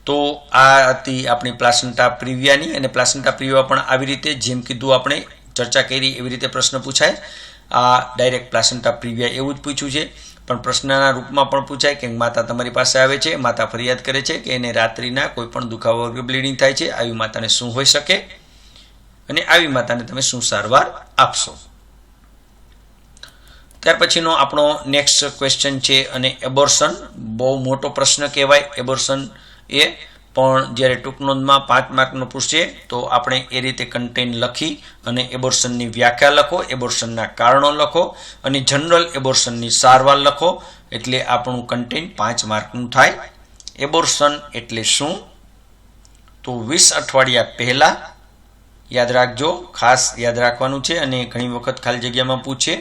Speaker 1: તો આ હતી આપણી પ્લાસન્ટા પ્રિવિયાની. અને પ્લાસન્ટા પ્રિવિયા પણ આવી રીતે જેમ કીધું આપણે ચર્ચા કરી એવી રીતે પ્રશ્ન પૂછાય. આ ડાયરેક્ટ પ્લાસન્ટા પ્રિવિયા એવું જ પૂછ્યું છે, પણ પ્રશ્નના રૂપમાં પણ પૂછાય કે માતા તમારી પાસે આવે છે, માતા ફરિયાદ કરે છે કે એને રાત્રિના કોઈ પણ દુખાવો વગર બ્લીડિંગ થાય છે. આવી માતાને શું હોઈ શકે અને આવી માતાને તમે શું સારવાર આપશો. ત્યાર પછીનો આપણો નેક્સ્ટ ક્વેશ્ચન છે અને એબોર્શન. બહુ મોટો પ્રશ્ન કહેવાય એબોર્શન એ, પણ જ્યારે ટૂંક નોંધમાં 5 માર્કનો પૂછે તો આપણે એ રીતે કન્ટેન્ટ લખી અને એબોર્શનની વ્યાખ્યા લખો, એબોર્શનના કારણો લખો અને જનરલ એબોર્શનની સારવાર લખો. એટલે આપણું કન્ટેન્ટ 5 માર્કનું થાય. એબોર્શન એટલે શું? તો 20 અઠવાડિયા પહેલાં, યાદ રાખજો, ખાસ યાદ રાખવાનું છે. અને ઘણી વખત ખાલી જગ્યામાં પૂછે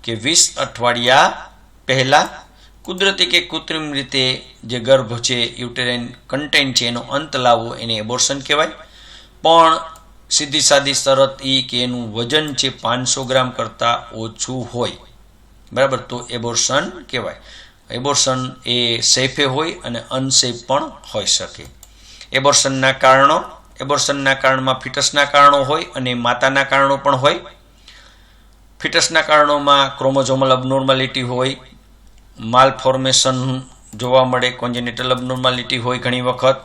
Speaker 1: કે 20 અઠવાડિયા પહેલાં કુદરતી કે કૃત્રિમ રીતે જે ગર્ભ છે, યુટેરાઇન કન્ટેન્ટ છે, એનો અંત લાવવો, એને એબોર્શન કહેવાય. પણ સીધી સાદી શરત એ કે એનું વજન છે 500 ગ્રામ કરતાં ઓછું હોય, બરાબર, તો એબોર્શન કહેવાય. એબોર્શન એ સેફે હોય અને અનસેફ પણ હોઈ શકે. એબોર્શનના કારણો: એબોર્શનના કારણમાં ફિટસના કારણો હોય અને માતાના કારણો પણ હોય. ફિટસના કારણોમાં ક્રોમોઝોમલ અબનોર્માલિટી હોય, માલફોર્મેશન જોવા મળે, કોન્જેનિટલ અબનોર્માલિટી હોય, ઘણી વખત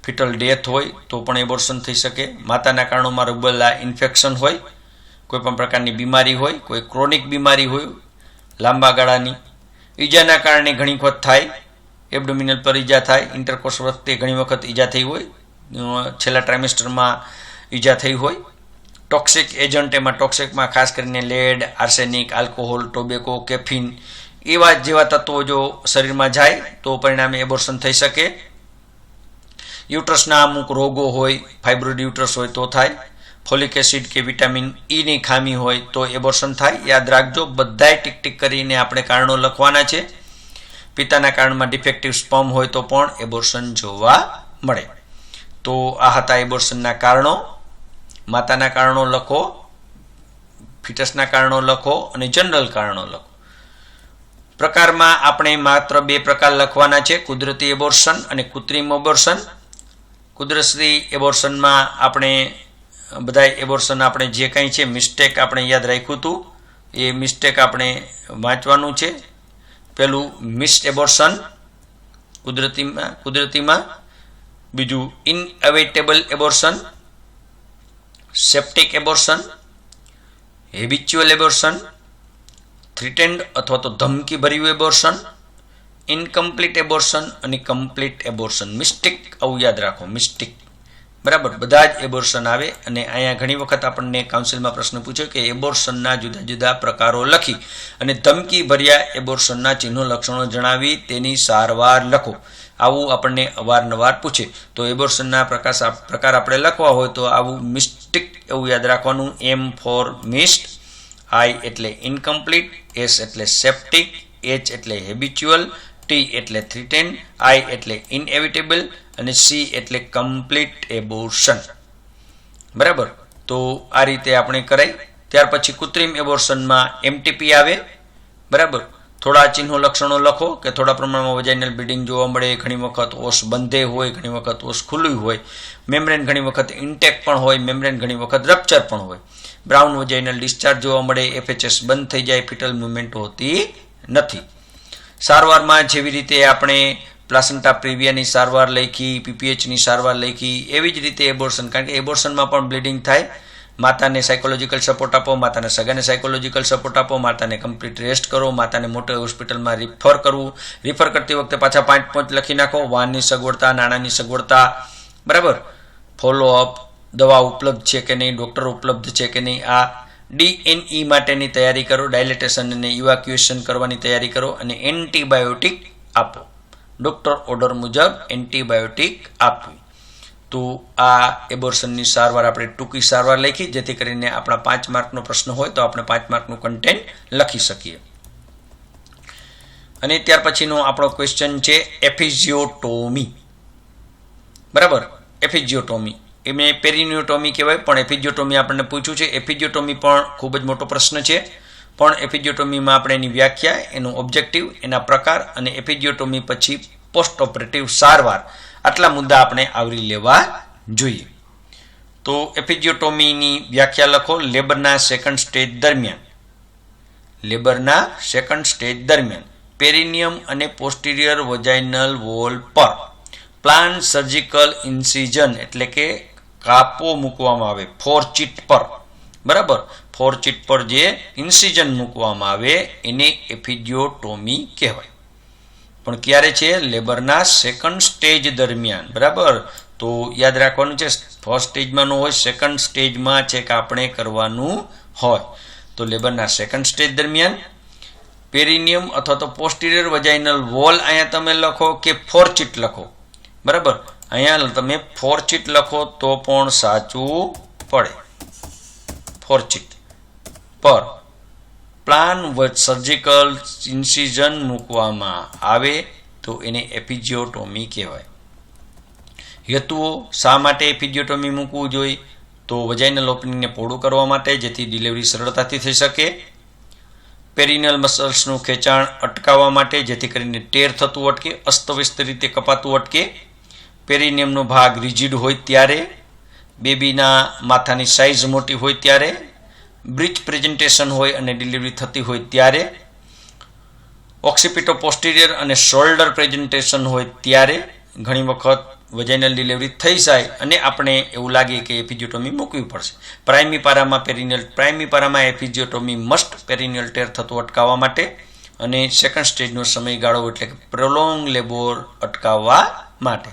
Speaker 1: ફિટલ ડેથ હોય તો પણ એબોર્શન થઈ શકે. માતાના કારણોમાં રૂબેલા ઇન્ફેક્શન હોય, કોઈ પણ પ્રકારની બીમારી હોય, કોઈ ક્રોનિક બીમારી હોય લાંબા ગાળાની. ઈજાના કારણે ઘણી વખત થાય, એબ્ડોમિનલ પર ઈજા થાય, ઇન્ટરકોર્સ વખતે ઘણી વખત ઈજા થઈ હોય, છેલ્લા ટ્રાઇમેસ્ટરમાં ઈજા થઈ હોય. ટોક્સિક એજન્ટ, એમાં ટોક્સિકમાં ખાસ કરીને lead, arsenic, alcohol, tobacco, caffeine એવા જેવા તત્વો જો શરીરમાં જાય તો પરિણામે એબોર્શન થઈ શકે. યુટ્રસના અમુક રોગો હોય, ફાઇબ્રોઇડ યુટ્રસ હોય તો થાય. ફોલિક એસિડ કે વિટામિન ઈની ખામી હોય તો એબોર્શન થાય. યાદ રાખજો, બધાય ટીક ટીક કરીને આપણે કારણો લખવાના છે. પિતાના કારણમાં ડિફેક્ટિવ સ્પર્મ હોય તો પણ એબોર્શન જોવા મળે. તો આ હતા એબોર્શનના કારણો. માતાના કારણો લખો, ફિટસના કારણો લખો અને જનરલ કારણો લખો. પ્રકારમાં આપણે માત્ર 2 પ્રકાર લખવાના છે: કુદરતી એબોર્શન અને કૃત્રિમ એબોર્શન. કુદરતી એબોર્શનમાં આપણે બધા એબોર્શન આપણે જે કંઈ છે મિસ્ટેક આપણે યાદ રાખ્યું હતું એ મિસ્ટેક આપણે વાંચવાનું છે. પહેલું મિસ્ડ એબોર્શન કુદરતીમાં, બીજું inevitable abortion, septic abortion, habitual abortion, threatened અથવા તો ધમકી ભર્યું એબોર્શન, ઇનકમ્પ્લીટ એબોર્શન અને કમ્પ્લીટ એબોર્શન. મિસ્ટેક આવું યાદ રાખો, મિસ્ટેક, બરાબર, બધા જ એબોર્શન આવે. અને અહીંયા ઘણી વખત આપણને કાઉન્સિલમાં પ્રશ્ન પૂછ્યો કે એબોર્શનના જુદા જુદા પ્રકારો લખી અને ધમકી ભર્યા એબોર્શનના ચિહ્નો લક્ષણો જણાવી તેની સારવાર લખો. આવું આપણને અવારનવાર પૂછે. તો એબોર્શનના પ્રકાર આપણે લખવા હોય તો આવું મિસ્ટિક એવું યાદ રાખવાનું. M ફોર મિસ્ડ, I એટલે ઇનકમ્પ્લીટ, S એટલે સેપ્ટિક, H એટલે હેબિચ્યુઅલ, T એટલે થ્રીટેન્ડ, I એટલે ઇનએવિટેબલ અને C એટલે કમ્પ્લીટ એબોર્શન. બરાબર. તો આ રીતે આપણે કરાય. ત્યાર પછી કૃત્રિમ એબોર્શનમાં MTP આવે. બરાબર. થોડા ચિહ્નો લક્ષણો લખો કે થોડા પ્રમાણમાં વજાઇનલ બ્લીડિંગ જોવા મળે, ઘણી વખત ઓસ બંધે હોય, ઘણી વખત ઓસ ખુલ્લું હોય, મેમ્બ્રેન ઘણી વખત ઇન્ટેક પણ હોય, મેમ્બ્રેન ઘણી વખત રપ્ચર પણ હોય, બ્રાઉન વજાઇનલ ડિસ્ચાર્જ જોવા મળે, FHS બંધ થઈ જાય, ફિટલ મુવમેન્ટ હોતી નથી. સારવારમાં જેવી રીતે આપણે પ્લાસેન્ટા પ્રિવિયાની સારવાર લખી, PPHની સારવાર લખી, એવી જ રીતે એબોર્શન, કારણ કે એબોર્શનમાં પણ બ્લીડિંગ થાય. માતાને સાયકોલોજીકલ સપોર્ટ આપો, માતાના સગાને સાયકોલોજીકલ સપોર્ટ આપો, માતાને કમ્પ્લીટ રેસ્ટ કરો, માતાને મોટી હોસ્પિટલમાં રિફર કરવું. રિફર કરતી વખતે પાછા 5 પોઈન્ટ લખી નાખો. વાહનની સગવડતા, નાણાંની સગવડતા, બરાબર, ફોલોઅપ, દવા ઉપલબ્ધ છે કે નહીં, ડૉક્ટર ઉપલબ્ધ છે કે નહીં. આ DNE માટેની તૈયારી કરો, ડાયલેટેશન અને ઇવાક્યુએશન કરવાની તૈયારી કરો અને એન્ટીબાયોટિક આપો. ડૉક્ટર ઓર્ડર મુજબ એન્ટીબાયોટિક આપવી. તો આ એબોર્શનની સારવાર આપણે ટૂંકી સારવાર લખી, જેથી કરીને આપણા 5 માર્કનો પ્રશ્ન હોય તો આપણે 5 માર્કનું કન્ટેન્ટ લખી શકીએ. અને ત્યાર પછીનો આપણો ક્વેશ્ચન છે એફિઝિયોટોમી. બરાબર. એફિઝિયોટોમી એમને પેરિનિયોટોમી કહેવાય, પણ એફિઝિયોટોમી આપણને પૂછ્યું છે. એફિઝિયોટોમી પણ ખૂબ જ મોટો પ્રશ્ન છે. પણ એફિઝિયોટોમીમાં આપણે એની વ્યાખ્યા, એનું ઓબ્જેક્ટિવ, એના પ્રકાર અને એફિઝિયોટોમી પછી પોસ્ટ ઓપરેટિવ સારવાર, આટલા મુદ્દા આપણે આવરી લેવા જોઈએ. તો એફિઝિયોટોમીની વ્યાખ્યા લખો. લેબરના સેકન્ડ સ્ટેજ દરમિયાન પેરિનિયમ અને પોસ્ટિરિયર વજાઇનલ વોલ પર પ્લાન સર્જિકલ ઇન્સિઝન એટલે કે કાપો મૂકવામાં આવે ફોરચીટ પર. બરાબર. ફોરચીટ પર જે ઇન્સિઝન મૂકવામાં આવે એને એફિઝિયોટોમી કહેવાય. પણ ક્યારે છે? લેબરના સેકન્ડ સ્ટેજ દરમિયાન. બરાબર. તો યાદ રાખવાનું છે, ફર્સ્ટ સ્ટેજમાં ન હોય, સેકન્ડ સ્ટેજમાં છે કે આપણે કરવાનું હોય. તો લેબરના સેકન્ડ સ્ટેજ દરમિયાન પેરિનિયમ અથવા તો પોસ્ટિરિયર વજાઇનલ વોલ, અહીંયા તમે લખો કે ફોરચીટ લખો. બરાબર. અહીંયા તમે ફોરચીટ લખો તો પણ સાચું પડે. ફોરચીટ પર પ્લાન સર્જિકલ ઇન્સિઝન મૂકવામાં આવે તો એને એફિઝિયોટોમી કહેવાય. હેતુઓ, શા માટે એફિઝિયોટોમી મૂકવું જોઈએ? તો વજાઇનલ ઓપનિંગને પહોળું કરવા માટે, જેથી ડિલિવરી સરળતાથી થઈ શકે. પેરિનિયલ મસલ્સનું ખેંચાણ અટકાવવા માટે, જેથી કરીને ટેર થતું અટકે, અસ્તવ્યસ્ત રીતે કપાતું અટકે. પેરિનિયમનો ભાગ રિજિડ હોય ત્યારે, બેબીના માથાની સાઇઝ મોટી હોય ત્યારે, બ્રીચ પ્રેઝન્ટેશન હોય અને ડિલિવરી થતી હોય ત્યારે, ઓક્સિપિટો પોસ્ટિરિયર અને શોલ્ડર પ્રેઝન્ટેશન હોય ત્યારે, ઘણી વખત વજાઇનલ ડિલિવરી થઈ જાય અને આપણે એવું લાગે કે એફિઝિયોટોમી મૂકવી પડશે. પ્રાઇમરી પારામાં એફિઝિયોટોમી મસ્ટ, પેરિનિયલ ટેર થતું અટકાવવા માટે અને સેકન્ડ સ્ટેજનો સમયગાળો એટલે કે પ્રોલોંગ લેબોર અટકાવવા માટે.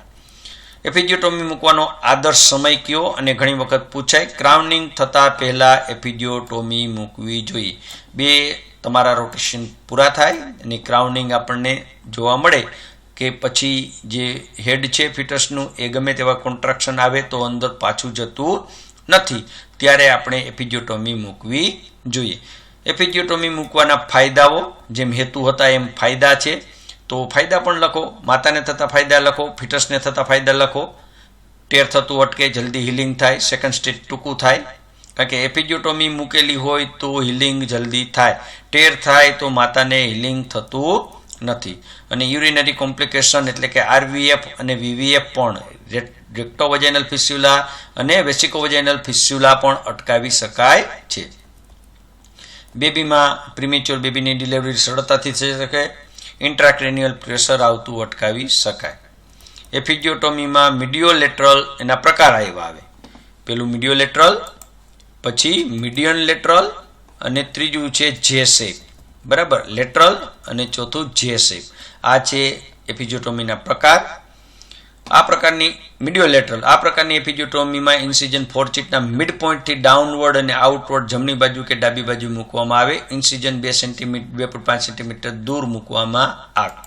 Speaker 1: એફિઝિયોટોમી મૂકવાનો આદર્શ સમય કયો? અને ઘણી વખત પૂછાય. ક્રાઉનિંગ થતાં પહેલાં એફિઝિયોટોમી મૂકવી જોઈએ. 2 તમારા રોટેશન પૂરા થાય અને ક્રાઉનિંગ આપણને જોવા મળે કે પછી જે હેડ છે ફિટસનું એ ગમે તેવા કોન્ટ્રાક્શન આવે તો અંદર પાછું જતું નથી, ત્યારે આપણે એફિઝિયોટોમી મૂકવી જોઈએ. એફિઝિયોટોમી મૂકવાના ફાયદાઓ, જેમ હેતુ હતા એમ ફાયદા છે, તો ફાયદા પણ લખો. માતાને થતા ફાયદા લખો, ફિટસને થતા ફાયદા લખો. ટેર થતું અટકે, જલ્દી હિલિંગ થાય, સેકન્ડ સ્ટેજ ટૂંકું થાય. કારણ કે એફિઝિયોટોમી મૂકેલી હોય તો હિલિંગ જલ્દી થાય, ટેર થાય તો માતાને હિલિંગ થતું નથી. અને યુરિનરી કોમ્પ્લિકેશન એટલે કે RVF અને VVF પણ, રેક્ટોવજાઇનલ ફિસ્યુલા અને વેસિકોવજાઇનલ ફિસ્યુલા પણ અટકાવી શકાય છે. બેબીમાં પ્રીમેચ્યોર બેબીની ડિલિવરી સરળતાથી થઈ શકે. ઇન્ટ્રાક્રેનિયલ પ્રેશર આવતું અટકાવી શકાય. એફિઝિયોટોમીમાં મિડિયોલેટરલ એના પ્રકાર આવ્યા આવે. પેલું મિડિયોલેટરલ, પછી મીડિયન લેટરલ અને ત્રીજું છે જે શેપ. બરાબર. લેટરલ અને ચોથું જે શેપ. આ છે એફિઝિયોટોમીના પ્રકાર. આ પ્રકારની મિડિયોલેટરલ, આ પ્રકારની એફિઝિયોટોમીમાં ઇન્સિઝન ફોરચીટના મિડ પોઈન્ટથી ડાઉનવર્ડ અને આઉટવર્ડ જમણી બાજુ કે ડાબી બાજુ મૂકવામાં આવે. ઇન્સિઝન 2 સેન્ટીમીટર 2.5 સેન્ટીમીટર દૂર મૂકવામાં આવે.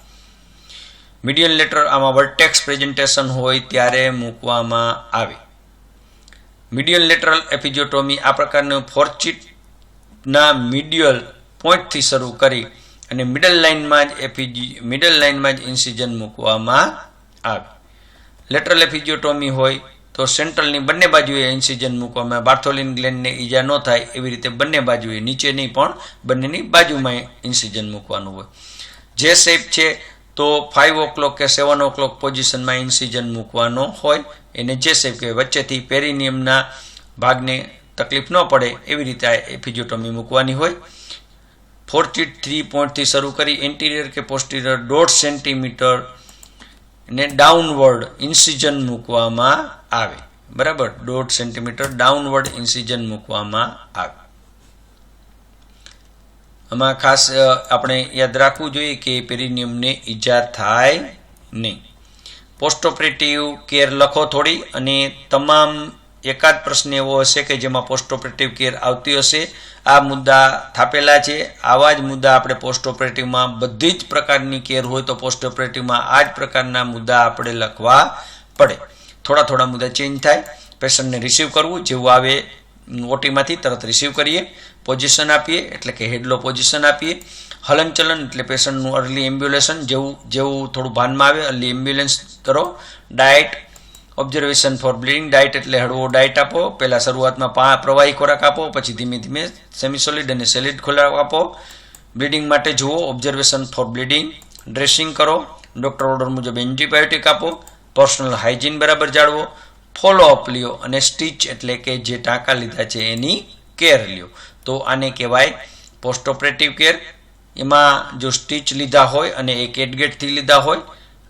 Speaker 1: મીડિયન લેટર આમાં વર્ટેક્સ પ્રેઝન્ટેશન હોય ત્યારે મૂકવામાં આવે. મીડિયન લેટરલ એપિઝોટોમી આ પ્રકારનું ફોર્ચિટના મીડિયલ પોઈન્ટથી શરૂ કરી અને મિડલ લાઇનમાં જ ઇન્સિઝન મૂકવામાં આવે. લેટરલ એપિઝોટોમી હોય તો સેન્ટ્રલની બંને બાજુએ ઇન્સિઝન મૂકવામાં, બાર્થોલિન ગ્લેન્ડને ઈજા ન થાય એવી રીતે બંને બાજુએ, નીચે નહીં પણ બંનેની બાજુમાં ઇન્સિઝન મૂકવાનું હોય. જે શેપ છે તો 5 o'clock કે 7 o'clock પોઝિશનમાં ઇન્સિઝન મૂકવાનો હોય, એને જે શેપ કહેવાય. વચ્ચેથી પેરિનિયમના ભાગને તકલીફ ન પડે એવી રીતે આ એપિઝોટોમી મૂકવાની હોય. ફોર્ચિટ 3 પોઈન્ટથી શરૂ કરી એન્ટિરિયર કે પોસ્ટિરિયર 1.5 સેન્ટીમીટર ને ડાઉનવર્ડ ઇન્સિઝન મૂકવામાં આવે. બરાબર, 1.5 સેન્ટીમીટર ડાઉનવર્ડ ઇન્સિઝન મૂકવામાં આવે. આમાં ખાસ આપણે યાદ રાખવું જોઈએ કે પેરિનિયમને ઈજા થાય નહીં. પોસ્ટ ઓપરેટિવ કેર લખો થોડી, અને તમામ એકાદ પ્રશ્ન એવો હશે કે જેમાં પોસ્ટ ઓપરેટિવ કેર આવતી હશે. આ મુદ્દા થાપેલા છે. આવા જ મુદ્દા આપણે પોસ્ટ ઓપરેટિવમાં બધી જ પ્રકારની કેર હોય તો પોસ્ટ ઓપરેટિવમાં આ જ પ્રકારના મુદ્દા આપણે લખવા પડે. થોડા મુદ્દા ચેન્જ થાય. પેશન્ટને રિસીવ કરવું, જેવું આવે ઓટીમાંથી તરત રિસીવ કરીએ. પોઝિશન આપીએ એટલે કે હેડલો પોઝિશન આપીએ. હલનચલન એટલે પેશન્ટનું અર્લી એમ્બ્યુલેશન, જેવું થોડું ભાનમાં આવે અર્લી એમ્બ્યુલન્સ કરો. Diet, observation for bleeding. Diet એટલે હળવો ડાયટ આપો. પહેલાં શરૂઆતમાં પ્રવાહી ખોરાક આપો, પછી ધીમે ધીમે સેમી સોલિડ અને સેલિડ ખોરાક આપો. બ્લીડિંગ માટે જુઓ, ઓબ્ઝર્વેશન ફોર બ્લીડિંગ. ડ્રેસિંગ કરો, ડૉક્ટર ઓર્ડર મુજબ એન્ટીબાયોટિક આપો. પર્સનલ હાઇજીન બરાબર જાળવો. ફોલોઅપ લ્યો, અને સ્ટીચ એટલે કે જે ટાંકા લીધા છે એની કેર લ્યો. તો આને કહેવાય પોસ્ટ ઓપરેટિવ કેર. એમાં જો સ્ટીચ લીધા હોય અને એ કેટગેટથી લીધા હોય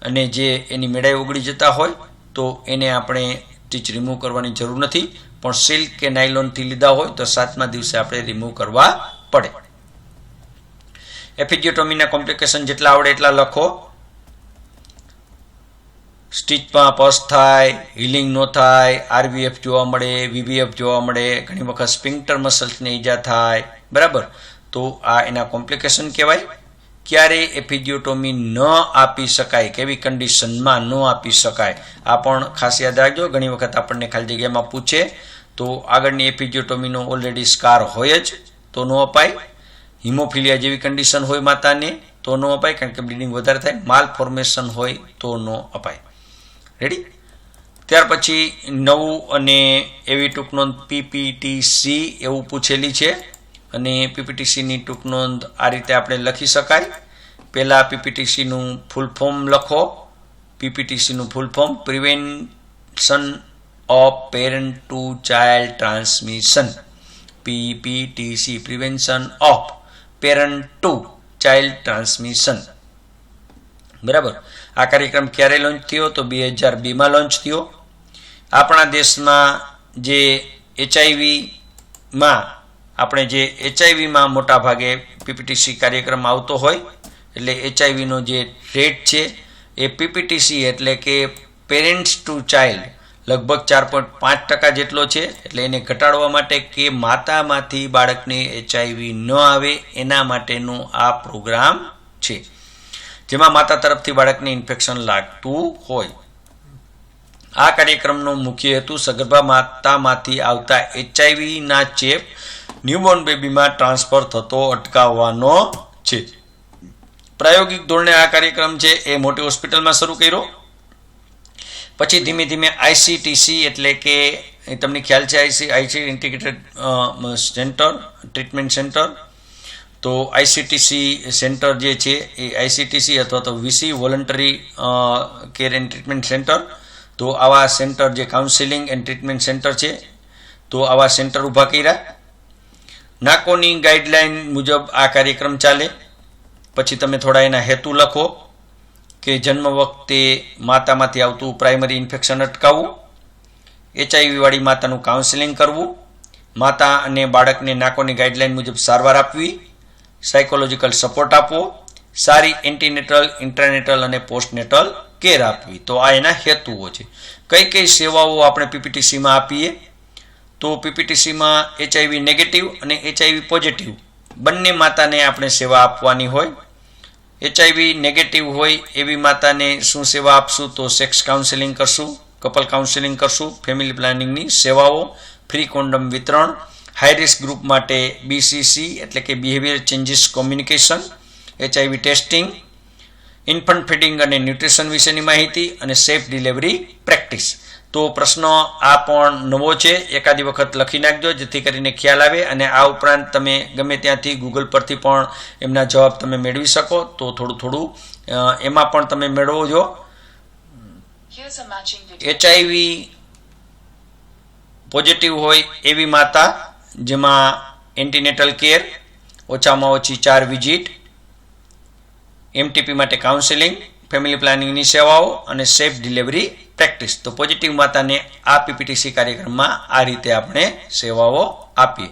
Speaker 1: અને જે એની મેળાઈ ઓગળી જતા હોય તો એને આપણે સ્ટીચ રિમૂવ કરવાની જરૂર નથી, પણ સિલ્ક કે નાયલોનથી લીધા હોય તો 7મા દિવસે આપણે રિમૂવ કરવા પડે. એપિઝોટોમીના કોમ્પ્લિકેશન જેટલા આવડે એટલા લખો. સ્ટીચમાં પસ થાય, હિલિંગ ન થાય, આરવીએફ જોવા મળે, વીવીએફ જોવા મળે, ઘણી વખત સ્પિંક્ટર મસલ્સને ઈજા થાય. બરાબર, તો આ એના કોમ્પ્લિકેશન કહેવાય. ક્યારે એપિઝોટોમી ન આપી શકાય, કેવી કન્ડિશનમાં ન આપી શકાય, આ પણ ખાસ યાદ રાખજો. ઘણી વખત આપણને ખાલી જગ્યામાં પૂછે તો આગળની એપિઝોટોમીનો ઓલરેડી સ્કાર હોય જ તો ન અપાય. હિમોફિલિયા જેવી કન્ડિશન હોય માતાને તો ન અપાય, કારણ કે બ્લીડિંગ વધારે થાય. માલ ફોર્મેશન હોય તો ન અપાય. રેડી. ત્યાર પછી નવું અને એવી ટૂંકનોંધ પીપીટીસી એવું પૂછેલી છે, અને પીપીટીસીની ટૂંકનોંધ આ રીતે આપણે લખી શકાય. પહેલાં પીપીટીસીનું ફૂલ ફોર્મ લખો. પીપીટીસીનું full form prevention of parent to child transmission. PPTC prevention of parent to child transmission. બરાબર. આ કાર્યક્રમ ક્યારે લોન્ચ થયો તો 2002માં લોન્ચ થયો. આપણા દેશમાં જે એચઆઈવીમાં મોટા ભાગે પીપીટીસી કાર્યક્રમ આવતો હોય, એટલે એચઆઈવીનો જે રેટ છે એ પીપીટીસી એટલે કે પેરેન્ટ્સ ટુ ચાઇલ્ડ લગભગ 4.5% જેટલો છે. એટલે એને ઘટાડવા માટે કે માતામાંથી બાળકને એચઆઈવી ન આવે એના માટેનો આ પ્રોગ્રામ છે, જેમાં માતા તરફથી બાળકને ઇન્ફેક્શન લાગતું હોય. આ કાર્યક્રમનો મુખ્ય હેતુ સગર્ભા માતામાંથી આવતા એચઆઈવીના ચેપ ન્યૂબોર્ન બેબીમાં ટ્રાન્સફર થતો અટકાવવાનો છે. પ્રાયોગિક ધોરણે આ કાર્યક્રમ છે એ મોટી હોસ્પિટલમાં શરૂ કર્યો. પછી ધીમે ધીમે આઈસીટીસી એટલે કે તમને ખ્યાલ છે IC integrated centre treatment centre. તો આઈસીટીસી સેન્ટર જે છે એ આઈસીટીસી અથવા તો VC voluntary care and treatment centre. તો આવા સેન્ટર જે કાઉન્સિલિંગ એન્ડ ટ્રીટમેન્ટ સેન્ટર છે, તો આવા સેન્ટર ઊભા કર્યા. નાકોની ગાઈડલાઈન મુજબ આ કાર્યક્રમ ચાલે. પછી તમે થોડા એના હેતુ લખો કે જન્મ વખતે માતામાંથી આવતું પ્રાઇમરી ઇન્ફેક્શન અટકાવવું, એચઆઈવીવાળી માતાનું કાઉન્સિલિંગ કરવું, માતા અને બાળકને નાકોની ગાઈડલાઈન મુજબ સારવાર આપવી, સાયકોલોજીકલ સપોર્ટ આપવો, સારી એન્ટીનેટલ, ઇન્ટ્રાનેટલ અને પોસ્ટનેટલ કેર આપવી. તો આ એના હેતુઓ છે. કઈ કઈ સેવાઓ આપણે પીપીટીસીમાં આપીએ તો પીપીટીસીમાં એચઆઈવી નેગેટિવ અને એચઆઈવી પોઝિટિવ બંને માતાને આપણે સેવા આપવાની હોય. HIV નેગેટિવ હોય એવી માતાને શું સેવા આપશું? તો સેક્સ કાઉન્સેલિંગ કરશું, કપલ કાઉન્સેલિંગ કરશું, ફેમિલી પ્લાનિંગની સેવાઓ, ફ્રી કોન્ડમ વિતરણ, હાઈ રિસ્ક ગ્રુપ માટે BCC એટલે કે behaviour changes communication, HIV testing, infant feeding અને ન્યુટ્રિશન વિશેની માહિતી અને સેફ ડિલિવરી પ્રેક્ટિસ. તો પ્રશ્ન આ પણ નવો છે, એકાદી વખત લખી નાખજો જેથી કરીને ખ્યાલ આવે. અને આ ઉપરાંત તમે ગમે ત્યાંથી ગૂગલ પરથી પણ એમના જવાબ તમે મેળવી શકો. તો થોડું એમાં પણ તમે મેળવજો. HIV પોઝિટિવ હોય એવી માતા જેમાં એન્ટીનેટલ કેર, ઓછામાં ઓછી 4 વિઝિટ, MTP માટે કાઉન્સેલિંગ, ફેમિલી પ્લાનિંગની સેવાઓ અને સેફ ડિલિવરી પ્રેક્ટિસ. તો પોઝિટિવ માતાને આ PPTC કાર્યક્રમમાં આ રીતે આપણે સેવાઓ આપીએ.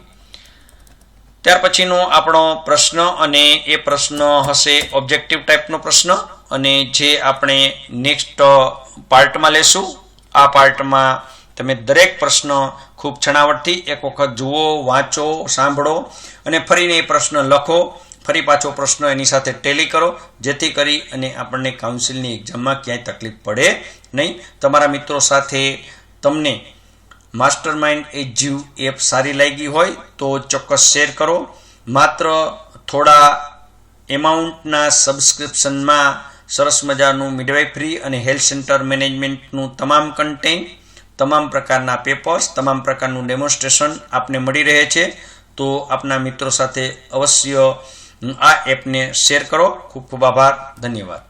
Speaker 1: ત્યાર પછીનો આપણો પ્રશ્ન, અને એ પ્રશ્ન હશે ઓબ્જેક્ટિવ ટાઈપનો પ્રશ્ન, અને જે આપણે નેક્સ્ટ પાર્ટમાં લેશું. આ પાર્ટમાં તમે દરેક પ્રશ્ન ખૂબ છણાવટથી એક વખત જુઓ, વાંચો, સાંભળો અને ફરીને એ પ્રશ્ન લખો, ફરી પાછો પ્રશ્ન એની સાથે ટેલી કરો, જેથી કરી અને આપણને કાઉન્સિલની એક્ઝામમાં ક્યાંય તકલીફ પડે નહીં. તમારા મિત્રો સાથે તમને માસ્ટર માઇન્ડ એજ્યુ એપ સારી લાગી હોય તો ચોક્કસ શેર કરો. માત્ર થોડા એમાઉન્ટના સબસ્ક્રિપ્શનમાં સરસ મજાનું મિડવાઇફરી અને હેલ્થ સેન્ટર મેનેજમેન્ટનું તમામ કન્ટેન્ટ, તમામ પ્રકારના પેપર્સ, તમામ પ્રકારનું ડેમોન્સ્ટ્રેશન આપને મળી રહે છે. તો આપના મિત્રો સાથે અવશ્ય આ એપને શેર કરો. ખૂબ ખૂબ આભાર. ધન્યવાદ.